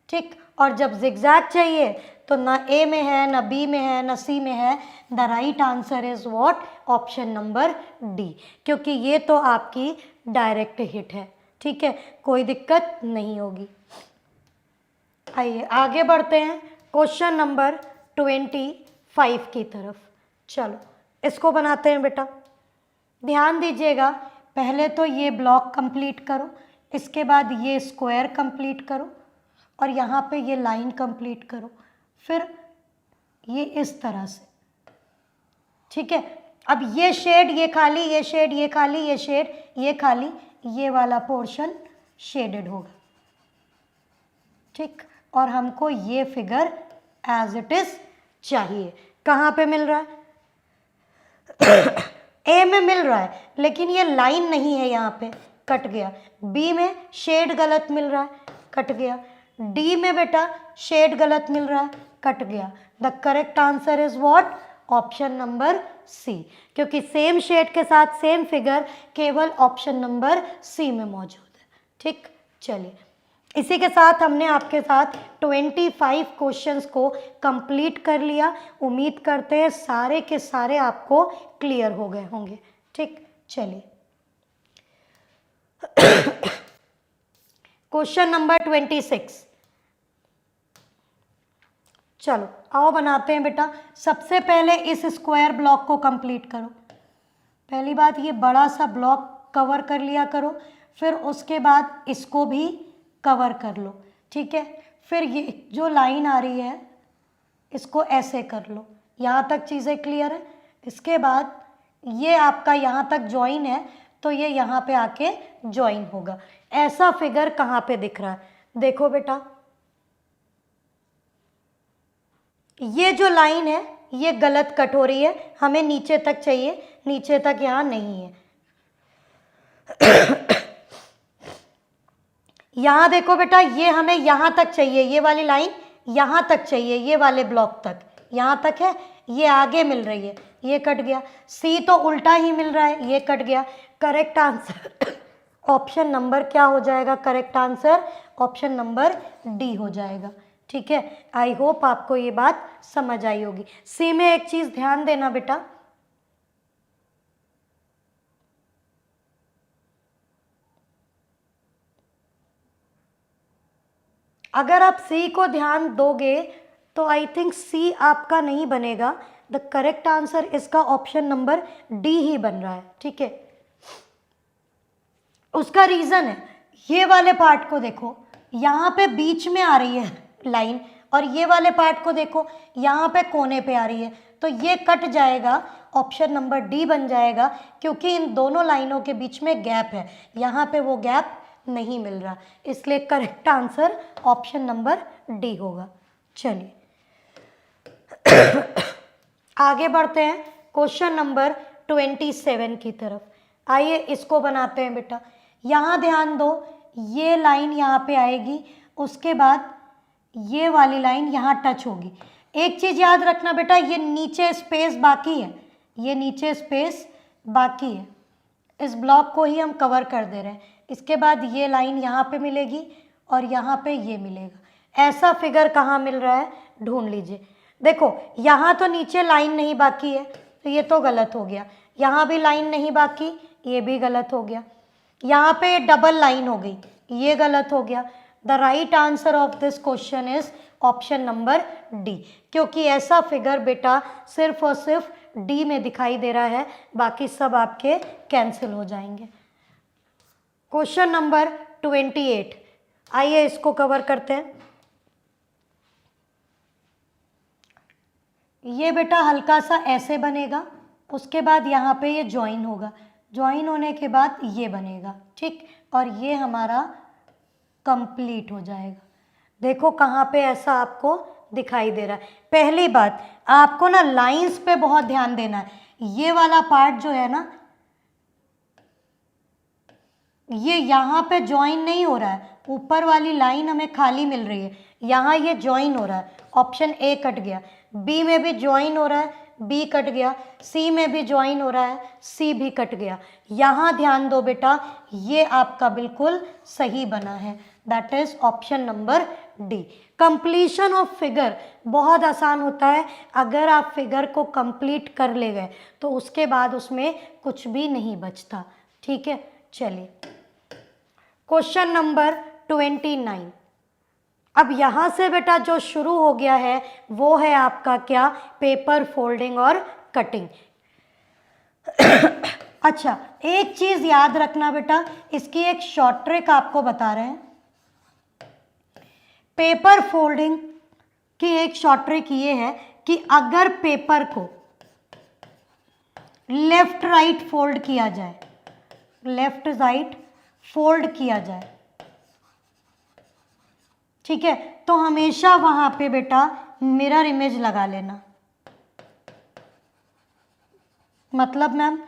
ठीक, और जब जिगजैग चाहिए तो ना ए में है, ना बी में है, ना सी में है। The right answer is what? Option number D, क्योंकि ये तो आपकी डायरेक्ट हिट है। ठीक है, कोई दिक्कत नहीं होगी। आइए आगे बढ़ते हैं क्वेश्चन नंबर 25 की तरफ। चलो इसको बनाते हैं बेटा। ध्यान दीजिएगा, पहले तो ये ब्लॉक कंप्लीट करो, इसके बाद ये स्क्वायर कंप्लीट करो और यहाँ पे ये लाइन कंप्लीट करो, फिर ये इस तरह से। ठीक है, अब ये शेड ये खाली, ये शेड ये खाली, ये शेड ये खाली, ये वाला पोर्शन शेडेड होगा। ठीक, और हमको ये फिगर एज इट इज चाहिए। कहाँ पे मिल रहा है? ए में मिल रहा है लेकिन ये लाइन नहीं है, यहाँ पे कट गया। बी में शेड गलत मिल रहा है, कट गया। डी में बेटा शेड गलत मिल रहा है, कट गया। The correct answer is what? Option number C, क्योंकि सेम शेड के साथ सेम फिगर केवल ऑप्शन नंबर सी में मौजूद है। ठीक, चलिए इसी के साथ हमने आपके साथ 25 क्वेश्चंस को कंप्लीट कर लिया। उम्मीद करते हैं सारे के सारे आपको क्लियर हो गए होंगे। ठीक, चलिए क्वेश्चन नंबर 26। चलो आओ बनाते हैं बेटा। सबसे पहले इस स्क्वायर ब्लॉक को कंप्लीट करो। पहली बात, ये बड़ा सा ब्लॉक कवर कर लिया करो, फिर उसके बाद इसको भी कवर कर लो। ठीक है, फिर ये जो लाइन आ रही है इसको ऐसे कर लो। यहाँ तक चीज़ें क्लियर है। इसके बाद ये आपका यहाँ तक ज्वाइन है, तो ये यहाँ पे आके ज्वाइन होगा। ऐसा फिगर कहाँ पे दिख रहा है? देखो बेटा, ये जो लाइन है ये गलत कट हो रही है, हमें नीचे तक चाहिए, नीचे तक यहाँ नहीं है। यहाँ देखो बेटा, ये हमें यहाँ तक चाहिए, ये वाली लाइन यहाँ तक चाहिए, ये वाले ब्लॉक तक, यहाँ तक है, ये आगे मिल रही है, ये कट गया। सी तो उल्टा ही मिल रहा है, ये कट गया। करेक्ट आंसर ऑप्शन नंबर क्या हो जाएगा? Correct answer option number D हो जाएगा। ठीक है, आई होप आपको ये बात समझ आई होगी। सी में एक चीज ध्यान देना बेटा, अगर आप सी को ध्यान दोगे तो आई थिंक सी आपका नहीं बनेगा। द करेक्ट आंसर इसका ऑप्शन नंबर डी ही बन रहा है। ठीक है, उसका रीजन है, ये वाले पार्ट को देखो, यहाँ पे बीच में आ रही है लाइन, और ये वाले पार्ट को देखो, यहाँ पे कोने पे आ रही है, तो ये कट जाएगा, ऑप्शन नंबर डी बन जाएगा, क्योंकि इन दोनों लाइनों के बीच में गैप है, यहाँ पे वो गैप नहीं मिल रहा, इसलिए correct answer option number D होगा। चलिए आगे बढ़ते हैं क्वेश्चन नंबर 27 की तरफ। आइए इसको बनाते हैं बेटा। यहाँ ध्यान दो, ये लाइन यहाँ पे आएगी, उसके बाद ये वाली लाइन यहाँ टच होगी। एक चीज़ याद रखना बेटा, ये नीचे स्पेस बाकी है, ये नीचे स्पेस बाकी है, इस ब्लॉक को ही हम कवर कर दे रहे हैं। इसके बाद ये लाइन यहाँ पे मिलेगी और यहाँ पे ये मिलेगा। ऐसा फिगर कहाँ मिल रहा है ढूंढ लीजिए। देखो यहाँ तो नीचे लाइन नहीं बाकी है, तो ये तो गलत हो गया। यहाँ भी लाइन नहीं बाकी, ये भी गलत हो गया। यहाँ पे डबल लाइन हो गई, ये गलत हो गया। The right answer of this question is option number D, क्योंकि ऐसा फिगर बेटा सिर्फ और सिर्फ डी में दिखाई दे रहा है, बाकी सब आपके कैंसिल हो जाएंगे। क्वेश्चन नंबर 28, आइए इसको कवर करते हैं। ये बेटा हल्का सा ऐसे बनेगा, उसके बाद यहाँ पे ये ज्वाइन होगा, ज्वाइन होने के बाद ये बनेगा। ठीक, और ये हमारा कंप्लीट हो जाएगा। देखो कहाँ पे ऐसा आपको दिखाई दे रहा है। पहली बात, आपको ना लाइंस पे बहुत ध्यान देना है। ये वाला पार्ट जो है ना, ये यहाँ पे ज्वाइन नहीं हो रहा है, ऊपर वाली लाइन हमें खाली मिल रही है, यहाँ ये ज्वाइन हो रहा है। ऑप्शन ए कट गया, बी में भी ज्वाइन हो रहा है, बी कट गया, सी में भी ज्वाइन हो रहा है, सी भी कट गया। यहाँ ध्यान दो बेटा, ये आपका बिल्कुल सही बना है, that is option number D. Completion of figure बहुत आसान होता है। अगर आप फिगर को कंप्लीट कर ले गए तो उसके बाद उसमें कुछ भी नहीं बचता। ठीक है, चलिए क्वेश्चन नंबर 29। अब यहाँ से बेटा जो शुरू हो गया है वो है आपका क्या? पेपर फोल्डिंग और कटिंग। अच्छा, एक चीज याद रखना बेटा, इसकी एक शॉर्ट ट्रिक आपको बता रहे हैं। पेपर फोल्डिंग की एक शॉर्ट ट्रिक ये है कि अगर पेपर को लेफ्ट राइट फोल्ड किया जाए, लेफ्ट राइट फोल्ड किया जाए, ठीक है, तो हमेशा वहां पे बेटा मिरर इमेज लगा लेना। मतलब मैम,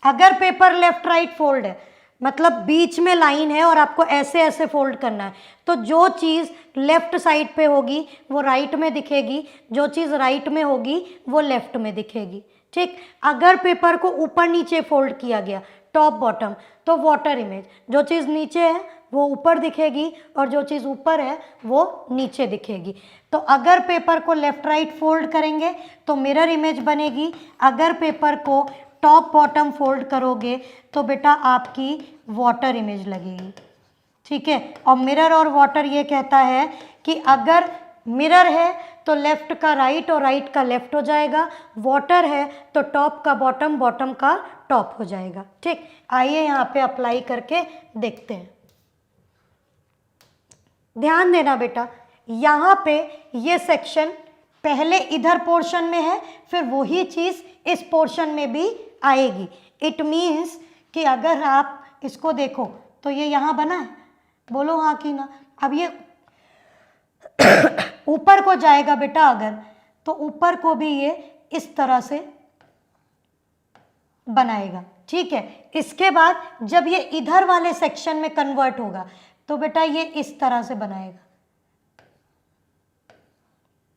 अगर पेपर लेफ्ट राइट फोल्ड है, मतलब बीच में लाइन है और आपको ऐसे ऐसे फोल्ड करना है, तो जो चीज़ लेफ्ट साइड पे होगी वो राइट में दिखेगी, जो चीज़ राइट में होगी वो लेफ्ट में दिखेगी। ठीक, अगर पेपर को ऊपर नीचे फोल्ड किया गया टॉप बॉटम, तो वाटर इमेज, जो चीज़ नीचे है वो ऊपर दिखेगी और जो चीज़ ऊपर है वो नीचे दिखेगी। तो अगर पेपर को लेफ्ट राइट फोल्ड करेंगे तो मिरर इमेज बनेगी, अगर पेपर को टॉप बॉटम फोल्ड करोगे तो बेटा आपकी वाटर इमेज लगेगी, ठीक है। और मिरर और वाटर ये कहता है कि अगर मिरर है तो लेफ्ट का राइट और राइट का लेफ्ट हो जाएगा, वाटर है तो टॉप का बॉटम, बॉटम का टॉप हो जाएगा, ठीक। आइए यहाँ पे अप्लाई करके देखते हैं। ध्यान देना बेटा, यहाँ पे ये सेक्शन पहले इधर पोर्शन में है, फिर वही चीज़ इस पोर्शन में भी आएगी। इट मीन्स कि अगर आप इसको देखो तो ये यहाँ बना है, बोलो हाँ कि ना। अब ये ऊपर को जाएगा बेटा अगर, तो ऊपर को भी ये इस तरह से बनाएगा, ठीक है। इसके बाद जब ये इधर वाले सेक्शन में कन्वर्ट होगा तो बेटा ये इस तरह से बनाएगा,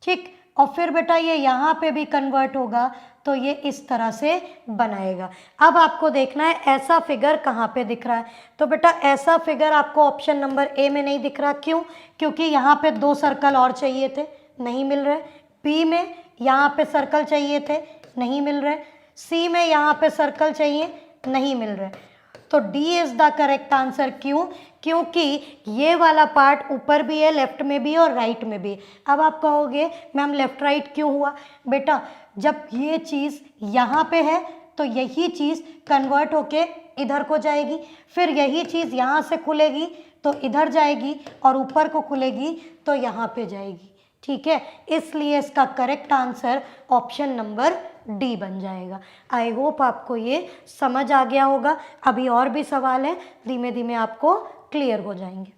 ठीक। और फिर बेटा ये यहाँ पे भी कन्वर्ट होगा तो ये इस तरह से बनाएगा। अब आपको देखना है ऐसा फिगर कहाँ पे दिख रहा है, तो बेटा ऐसा फिगर आपको ऑप्शन नंबर ए में नहीं दिख रहा। क्यों? क्योंकि यहाँ पे 2 सर्कल और चाहिए थे, नहीं मिल रहे। बी में यहाँ पे सर्कल चाहिए थे, नहीं मिल रहे। सी में यहाँ पे सर्कल चाहिए, नहीं मिल रहे। तो D is the correct answer. क्यों? क्योंकि ये वाला पार्ट ऊपर भी है, लेफ्ट में भी और राइट में भी। अब आप कहोगे मैम लेफ्ट राइट क्यों हुआ? बेटा जब ये चीज़ यहाँ पे है तो यही चीज़ कन्वर्ट होके इधर को जाएगी, फिर यही चीज़ यहाँ से खुलेगी तो इधर जाएगी और ऊपर को खुलेगी तो यहाँ पे जाएगी, ठीक है। इसलिए इसका correct answer option number D बन जाएगा। आई होप आपको ये समझ आ गया होगा। अभी और भी सवाल हैं, धीमे धीमे आपको क्लियर हो जाएंगे।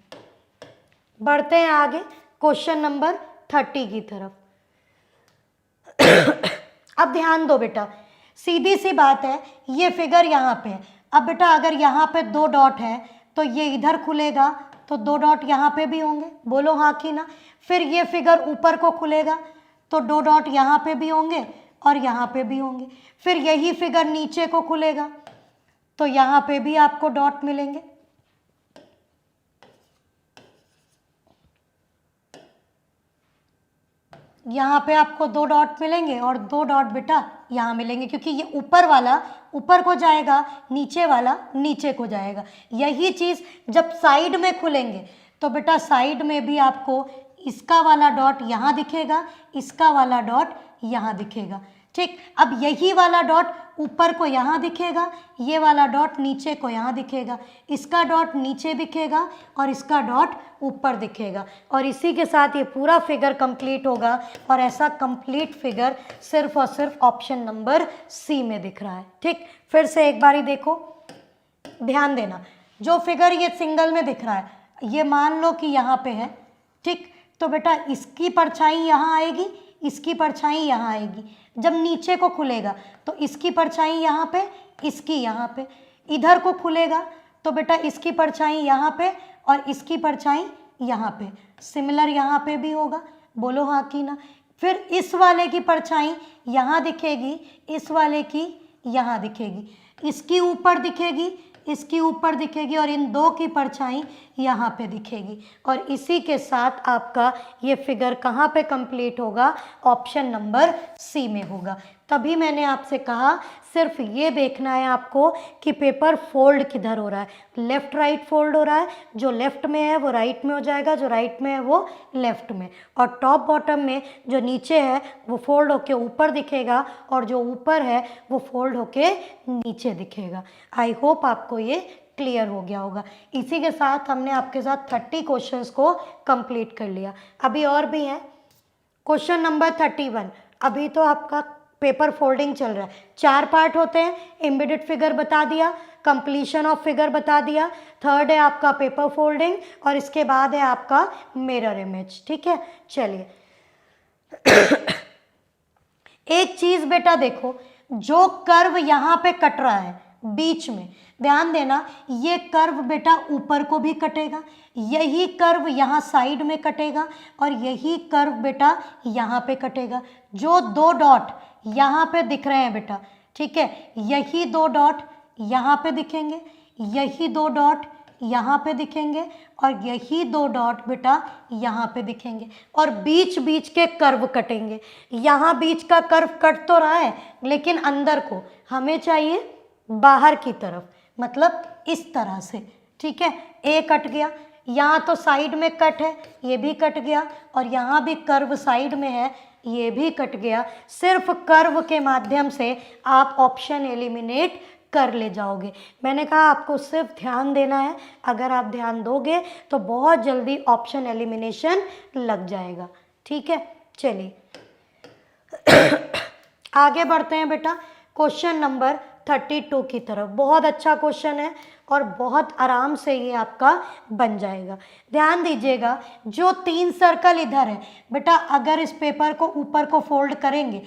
बढ़ते हैं आगे क्वेश्चन नंबर 30 की तरफ। अब ध्यान दो बेटा, सीधी सी बात है, ये फिगर यहाँ पे है। अब बेटा अगर यहाँ पे 2 डॉट है तो ये इधर खुलेगा तो 2 डॉट यहाँ पे भी होंगे, बोलो हाँ कि ना। फिर ये फिगर ऊपर को खुलेगा तो 2 डॉट यहाँ पे भी होंगे और यहाँ पे भी होंगे। फिर यही फिगर नीचे को खुलेगा तो यहाँ पे भी आपको डॉट मिलेंगे। यहाँ पे आपको 2 डॉट मिलेंगे और 2 डॉट बेटा यहाँ मिलेंगे, क्योंकि ये ऊपर वाला ऊपर को जाएगा, नीचे वाला नीचे को जाएगा। यही चीज़ जब साइड में खुलेंगे तो बेटा साइड में भी आपको इसका वाला डॉट यहाँ दिखेगा, इसका वाला डॉट यहाँ दिखेगा, ठीक। अब यही वाला डॉट ऊपर को यहाँ दिखेगा, ये वाला डॉट नीचे को यहाँ दिखेगा, इसका डॉट नीचे दिखेगा और इसका डॉट ऊपर दिखेगा। और इसी के साथ ये पूरा फिगर कंप्लीट होगा। और ऐसा कंप्लीट फिगर सिर्फ और सिर्फ ऑप्शन नंबर सी में दिख रहा है, ठीक। फिर से एक बारी देखो, ध्यान देना, जो फिगर ये सिंगल में दिख रहा है, ये मान लो कि यहाँ पे है, ठीक। तो बेटा इसकी परछाई यहाँ आएगी, इसकी परछाई यहाँ आएगी। जब नीचे को खुलेगा तो इसकी परछाई यहाँ पे, इसकी यहाँ पे। इधर को खुलेगा तो बेटा इसकी परछाई यहाँ पे और इसकी परछाई यहाँ पे। सिमिलर यहाँ पे भी होगा, बोलो हाँ कि ना। फिर इस वाले की परछाई यहाँ दिखेगी, इस वाले की यहाँ दिखेगी, इसकी ऊपर दिखेगी, इसकी ऊपर दिखेगी और इन 2 की परछाई यहाँ पे दिखेगी। और इसी के साथ आपका ये फिगर कहाँ पे कंप्लीट होगा? ऑप्शन नंबर सी में होगा। तभी मैंने आपसे कहा सिर्फ ये देखना है आपको कि पेपर फोल्ड किधर हो रहा है। लेफ़्ट राइट फोल्ड हो रहा है, जो लेफ़्ट में है वो राइट में हो जाएगा, जो राइट में है वो लेफ़्ट में। और टॉप बॉटम में जो नीचे है वो फोल्ड होके ऊपर दिखेगा और जो ऊपर है वो फोल्ड होके नीचे दिखेगा। आई होप आपको ये क्लियर हो गया होगा। इसी के साथ हमने आपके साथ 30 क्वेश्चंस को कंप्लीट कर लिया। अभी और भी हैं। Question number 31। अभी तो आपका पेपर फोल्डिंग चल रहा है। 4 पार्ट होते हैं, एम्बेडेड फिगर बता दिया, कंप्लीशन ऑफ फिगर बता दिया, थर्ड है आपका पेपर फोल्डिंग और इसके बाद है आपका मिरर इमेज, ठीक है। चलिए एक चीज़ बेटा देखो, जो कर्व यहाँ पे कट रहा है बीच में, ध्यान देना, ये कर्व बेटा ऊपर को भी कटेगा, यही कर्व यहाँ साइड में कटेगा और यही कर्व बेटा यहाँ पे कटेगा। जो 2 डॉट यहाँ पे दिख रहे हैं बेटा, ठीक है, यही 2 डॉट यहाँ पे दिखेंगे, यही 2 डॉट यहाँ पे दिखेंगे और यही 2 डॉट बेटा यहाँ पे दिखेंगे और बीच बीच के कर्व कटेंगे। यहाँ बीच का कर्व कट तो रहा है लेकिन अंदर को हमें चाहिए बाहर की तरफ, मतलब इस तरह से, ठीक है। ए कट गया, यहाँ तो साइड में कट है, ये भी कट गया और यहाँ भी कर्व साइड में है, ये भी कट गया। सिर्फ कर्व के माध्यम से आप ऑप्शन एलिमिनेट कर ले जाओगे। मैंने कहा आपको सिर्फ ध्यान देना है, अगर आप ध्यान दोगे तो बहुत जल्दी ऑप्शन एलिमिनेशन लग जाएगा, ठीक है। चलिए आगे बढ़ते हैं बेटा क्वेश्चन नंबर 32 की तरफ। बहुत अच्छा क्वेश्चन है और बहुत आराम से ये आपका बन जाएगा। ध्यान दीजिएगा, जो 3 सर्कल इधर है बेटा, अगर इस पेपर को ऊपर को फोल्ड करेंगे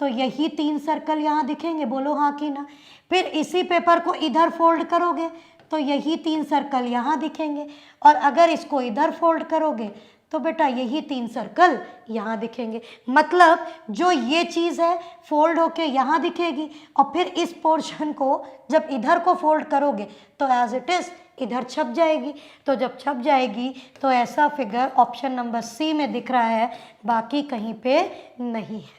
तो यही 3 सर्कल यहाँ दिखेंगे, बोलो हाँ कि ना। फिर इसी पेपर को इधर फोल्ड करोगे तो यही 3 सर्कल यहाँ दिखेंगे और अगर इसको इधर फोल्ड करोगे तो बेटा यही 3 सर्कल यहाँ दिखेंगे। मतलब जो ये चीज़ है फोल्ड होके यहाँ दिखेगी और फिर इस पोर्शन को जब इधर को फोल्ड करोगे तो एज इट इज़ इधर छप जाएगी। तो जब छप जाएगी तो ऐसा फिगर ऑप्शन नंबर सी में दिख रहा है, बाकी कहीं पे नहीं है,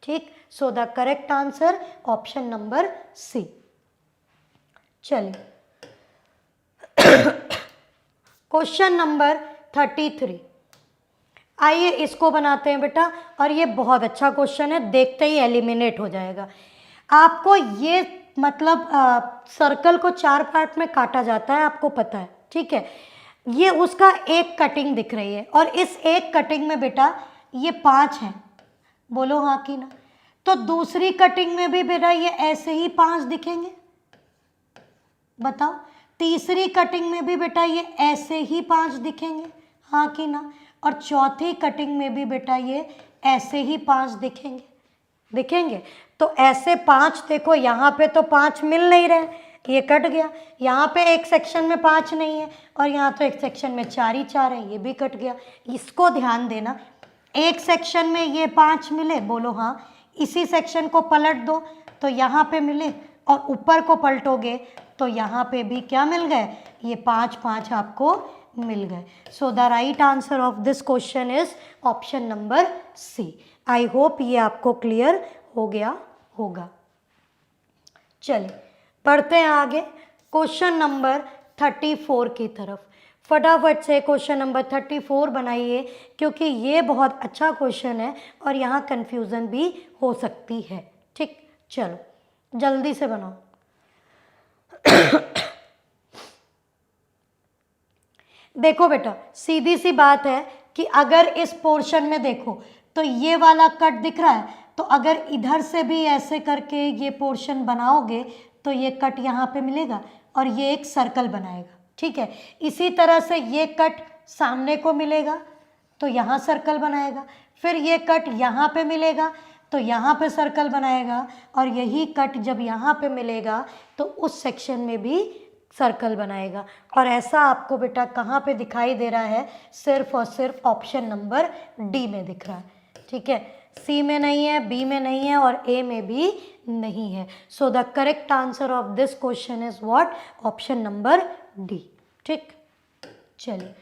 ठीक। So the correct answer option number C. चलिए क्वेश्चन नंबर 33, आइए इसको बनाते हैं बेटा। और ये बहुत अच्छा क्वेश्चन है, देखते ही एलिमिनेट हो जाएगा। आपको ये मतलब सर्कल को 4 पार्ट में काटा जाता है, आपको पता है, ठीक है। ये उसका एक कटिंग दिख रही है और इस एक कटिंग में बेटा ये 5 हैं, बोलो हाँ कि ना। तो दूसरी कटिंग में भी बेटा ये ऐसे ही 5 दिखेंगे, बताओ। तीसरी कटिंग में भी बेटा ये ऐसे ही 5 दिखेंगे, हाँ कि ना। और चौथी कटिंग में भी बेटा ये ऐसे ही 5 दिखेंगे। तो ऐसे 5 देखो, यहाँ पे तो 5 मिल नहीं रहे, ये कट गया। यहाँ पे एक सेक्शन में 5 नहीं है और यहाँ तो एक सेक्शन में 4 ही 4 है, ये भी कट गया। इसको ध्यान देना, एक सेक्शन में ये 5 मिले, बोलो हाँ। इसी सेक्शन को पलट दो तो यहाँ पे मिले और ऊपर को पलटोगे तो यहाँ पे भी क्या मिल गए, ये 5 5 आपको मिल गए। So the right answer of this question is option number C. I hope ये आपको क्लियर हो गया होगा। चलिए पढ़ते हैं आगे क्वेश्चन नंबर 34 की तरफ। फटाफट से क्वेश्चन नंबर 34 बनाइए क्योंकि ये बहुत अच्छा क्वेश्चन है और यहाँ कन्फ्यूज़न भी हो सकती है, ठीक। चलो जल्दी से बनाओ। देखो बेटा, सीधी सी बात है कि अगर इस पोर्शन में देखो तो ये वाला कट दिख रहा है, तो अगर इधर से भी ऐसे करके ये पोर्शन बनाओगे तो ये कट यहाँ पे मिलेगा और ये एक सर्कल बनाएगा, ठीक है। इसी तरह से ये कट सामने को मिलेगा तो यहाँ सर्कल बनाएगा, फिर ये कट यहाँ पे मिलेगा तो यहाँ पे सर्कल बनाएगा और यही कट जब यहाँ पे मिलेगा तो उस सेक्शन में भी सर्कल बनाएगा। और ऐसा आपको बेटा कहाँ पे दिखाई दे रहा है, सिर्फ और सिर्फ ऑप्शन नंबर डी में दिख रहा है, ठीक है। सी में नहीं है, बी में नहीं है और ए में भी नहीं है। So the correct answer of this question is what, option number D, ठीक। चलिए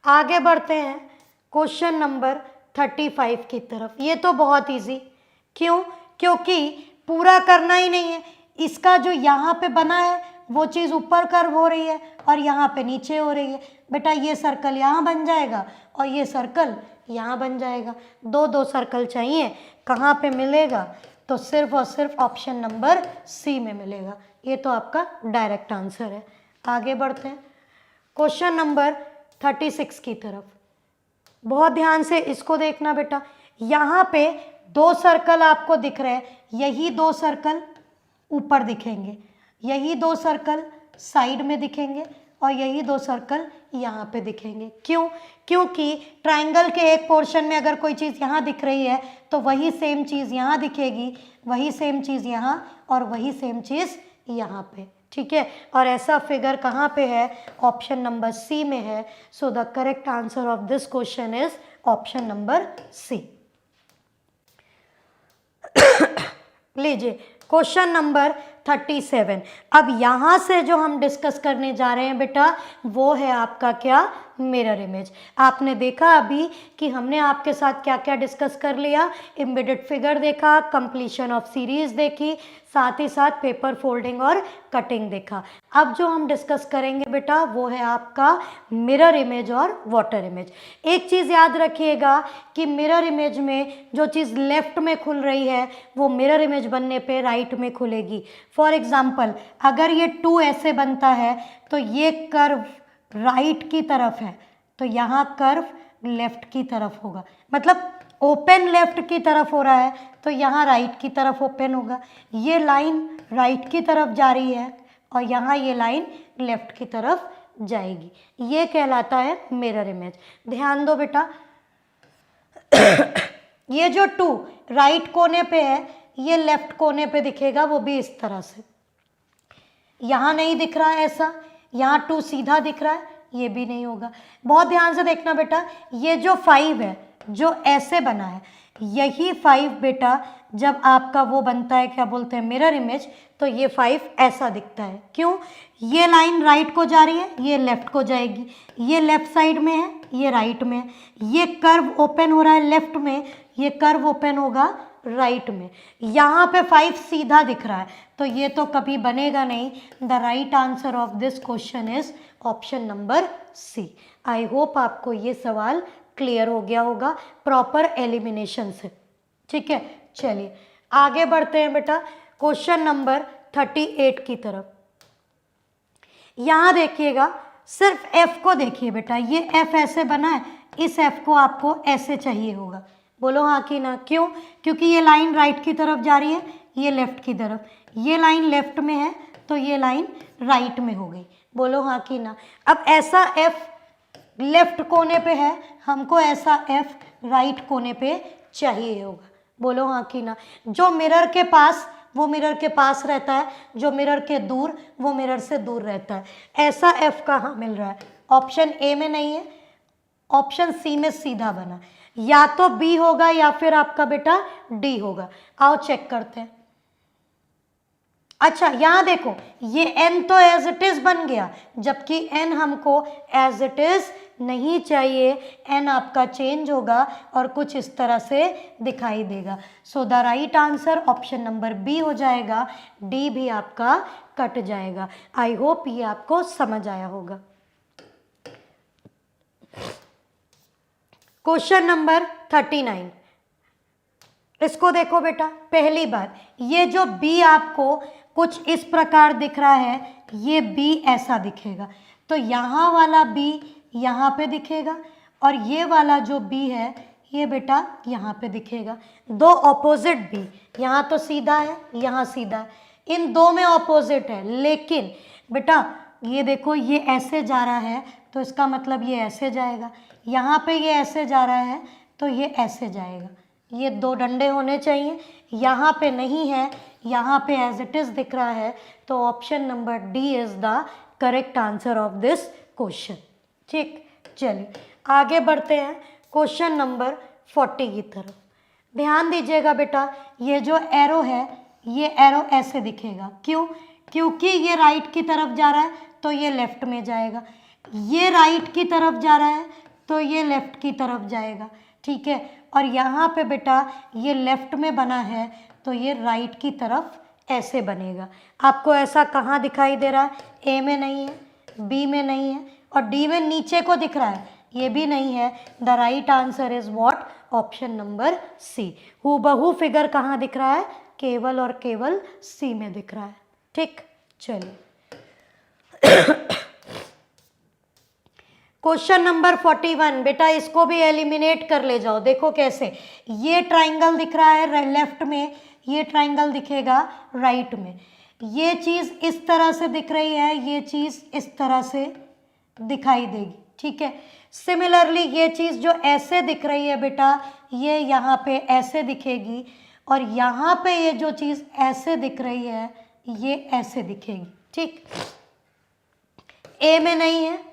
आगे बढ़ते हैं क्वेश्चन नंबर 35 की तरफ। ये तो बहुत इजी, क्यों? क्योंकि पूरा करना ही नहीं है, इसका जो यहाँ पे बना है वो चीज़ ऊपर कर्व हो रही है और यहाँ पे नीचे हो रही है। बेटा ये सर्कल यहाँ बन जाएगा और ये सर्कल यहाँ बन जाएगा। दो सर्कल चाहिए, कहाँ पे मिलेगा, तो सिर्फ और सिर्फ ऑप्शन नंबर सी में मिलेगा। ये तो आपका डायरेक्ट आंसर है। आगे बढ़ते हैं क्वेश्चन नंबर 36 की तरफ। बहुत ध्यान से इसको देखना बेटा, यहाँ पे 2 सर्कल आपको दिख रहे हैं, यही 2 सर्कल ऊपर दिखेंगे, यही 2 सर्कल साइड में दिखेंगे और यही 2 सर्कल यहाँ पे दिखेंगे। क्यों? क्योंकि ट्रायंगल के एक पोर्शन में अगर कोई चीज़ यहाँ दिख रही है तो वही सेम चीज़ यहाँ दिखेगी, वही सेम चीज़ यहाँ और वही सेम चीज़ यहाँ पे, ठीक है। और ऐसा फिगर कहाँ पे है, ऑप्शन नंबर सी में है। So the correct answer of this question is option number C. लीजिए क्वेश्चन नंबर 37। अब यहाँ से जो हम डिस्कस करने जा रहे हैं बेटा वो है आपका क्या, मिरर इमेज। आपने देखा अभी कि हमने आपके साथ क्या क्या डिस्कस कर लिया, एम्बेडेड फिगर देखा, कंप्लीशन ऑफ सीरीज देखी, साथ ही साथ पेपर फोल्डिंग और कटिंग देखा। अब जो हम डिस्कस करेंगे बेटा वो है आपका मिरर इमेज और वाटर इमेज। एक चीज़ याद रखिएगा कि मिरर इमेज में जो चीज़ लेफ्ट में खुल रही है वो मिरर इमेज बनने पे राइट में खुलेगी। फॉर एग्जाम्पल अगर ये 2 ऐसे बनता है तो ये कर्व राइट की तरफ है, तो यहाँ कर्व लेफ्ट की तरफ होगा, मतलब ओपन लेफ्ट की तरफ हो रहा है तो यहाँ राइट की तरफ ओपन होगा। ये लाइन राइट की तरफ जा रही है और यहाँ ये लाइन लेफ्ट की तरफ जाएगी, ये कहलाता है मिरर इमेज। ध्यान दो बेटा ये जो 2 राइट कोने पे है ये लेफ्ट कोने पे दिखेगा, वो भी इस तरह से। यहाँ नहीं दिख रहा है ऐसा, यहाँ 2 सीधा दिख रहा है, ये भी नहीं होगा। बहुत ध्यान से देखना बेटा, ये जो 5 है जो ऐसे बना है, यही 5 बेटा जब आपका वो बनता है क्या बोलते हैं मिरर इमेज, तो ये 5 ऐसा दिखता है। क्यों? ये लाइन राइट को जा रही है, ये लेफ्ट को जाएगी, ये लेफ्ट साइड में है, ये राइट में है, ये कर्व ओपन हो रहा है लेफ्ट में, ये कर्व ओपन होगा राइट में। यहाँ पे 5 सीधा दिख रहा है तो ये तो कभी बनेगा नहीं। The right answer of this question is option number C. I hope आपको ये सवाल क्लियर हो गया होगा प्रॉपर एलिमिनेशन से। ठीक है, चलिए आगे बढ़ते हैं बेटा क्वेश्चन नंबर 38 की तरफ। यहाँ देखिएगा, सिर्फ एफ को देखिए बेटा, ये एफ ऐसे बना है, इस एफ को आपको ऐसे चाहिए होगा। बोलो हाँ कि ना। क्यों? क्योंकि ये लाइन राइट की तरफ जा रही है, ये लेफ्ट की तरफ, ये लाइन लेफ्ट में है तो ये लाइन राइट में हो गई। बोलो हाँ कि ना। अब ऐसा एफ लेफ्ट कोने पे है, हमको ऐसा एफ राइट कोने पे चाहिए होगा। बोलो हाँ कि ना। जो मिरर के पास वो मिरर के पास रहता है, जो मिरर के दूर वो मिरर से दूर रहता है। ऐसा एफ कहाँ मिल रहा है? ऑप्शन ए में नहीं है, ऑप्शन सी में सीधा बना, या तो बी होगा या फिर आपका बेटा डी होगा। आओ चेक करते हैं। अच्छा यहाँ देखो, ये n तो एज इट इज बन गया, जबकि n हमको एज इट इज नहीं चाहिए, n आपका चेंज होगा और कुछ इस तरह से दिखाई देगा। So the right answer option number B हो जाएगा, डी भी आपका कट जाएगा। आई होप ये आपको समझ आया होगा। क्वेश्चन नंबर 39, इसको देखो बेटा। पहली बात, ये जो B आपको कुछ इस प्रकार दिख रहा है, ये B ऐसा दिखेगा, तो यहाँ वाला B यहाँ पे दिखेगा और ये वाला जो B है ये बेटा यहाँ पे दिखेगा। दो ऑपोजिट B, यहाँ तो सीधा है, यहाँ सीधा है, इन दो में ऑपोजिट है। लेकिन बेटा ये देखो, ये ऐसे जा रहा है तो इसका मतलब ये ऐसे जाएगा, यहाँ पे ये ऐसे जा रहा है तो ये ऐसे जाएगा। ये दो डंडे होने चाहिए, यहाँ पे नहीं है, यहाँ पे एज इट इज दिख रहा है, तो option number D is the correct answer of this question. ठीक, चलिए आगे बढ़ते हैं क्वेश्चन नंबर 40 की तरफ। ध्यान दीजिएगा बेटा, ये जो एरो है ये एरो ऐसे दिखेगा। क्यों? क्योंकि ये राइट की तरफ जा रहा है तो ये लेफ्ट में जाएगा, ये राइट की तरफ जा रहा है तो ये लेफ्ट की तरफ जाएगा। ठीक है, और यहाँ पे बेटा ये लेफ्ट में बना है तो ये राइट की तरफ ऐसे बनेगा। आपको ऐसा कहाँ दिखाई दे रहा है? ए में नहीं है, बी में नहीं है और डी में नीचे को दिख रहा है, ये भी नहीं है। The right answer is what? Option number C. हूबहू फिगर कहाँ दिख रहा है? केवल और केवल सी में दिख रहा है। ठीक, चलिए क्वेश्चन नंबर 41 बेटा, इसको भी एलिमिनेट कर ले जाओ। देखो कैसे, ये ट्राइंगल दिख रहा है लेफ्ट में, ये ट्राइंगल दिखेगा राइट में, ये चीज़ इस तरह से दिख रही है, ये चीज़ इस तरह से दिखाई देगी। ठीक है, सिमिलरली ये चीज़ जो ऐसे दिख रही है बेटा, ये यहाँ पे ऐसे दिखेगी और यहाँ पे ये जो चीज़ ऐसे दिख रही है ये ऐसे दिखेगी। ठीक, ए में नहीं है।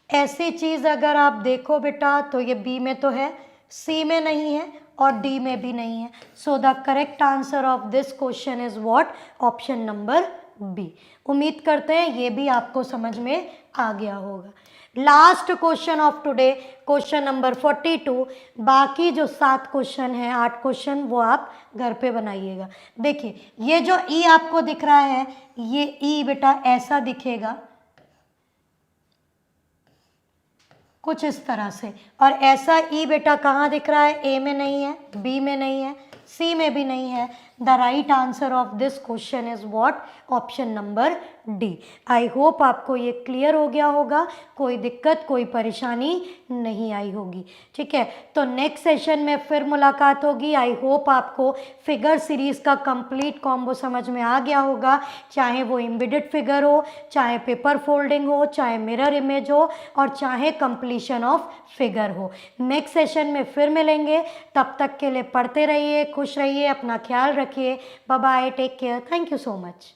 ऐसी चीज़ अगर आप देखो बेटा तो ये बी में तो है, सी में नहीं है और डी में भी नहीं है। So the correct answer of this question is what? Option number B. उम्मीद करते हैं ये भी आपको समझ में आ गया होगा। Last question of today, question number 42। बाकी जो 7 क्वेश्चन हैं, 8 क्वेश्चन, वो आप घर पे बनाइएगा। देखिए ये जो ई आपको दिख रहा है, ये ई बेटा ऐसा दिखेगा कुछ इस तरह से, और ऐसा ई बेटा कहाँ दिख रहा है? ए में नहीं है, बी में नहीं है, सी में भी नहीं है। The right answer of this question is what? Option number D. I hope आपको ये क्लियर हो गया होगा, कोई दिक्कत कोई परेशानी नहीं आई होगी। ठीक है, तो नेक्स्ट सेशन में फिर मुलाकात होगी। आई होप आपको फिगर सीरीज़ का कंप्लीट कॉम्बो समझ में आ गया होगा, चाहे वो एम्बेडेड फिगर हो, चाहे पेपर फोल्डिंग हो, चाहे मिरर इमेज हो, और चाहे कंप्लीशन ऑफ फिगर हो। नेक्स्ट सेशन में फिर मिलेंगे, तब तक के लिए पढ़ते रहिए, खुश रहिए, अपना ख्याल रखिए। Bye bye, take care, thank you so much.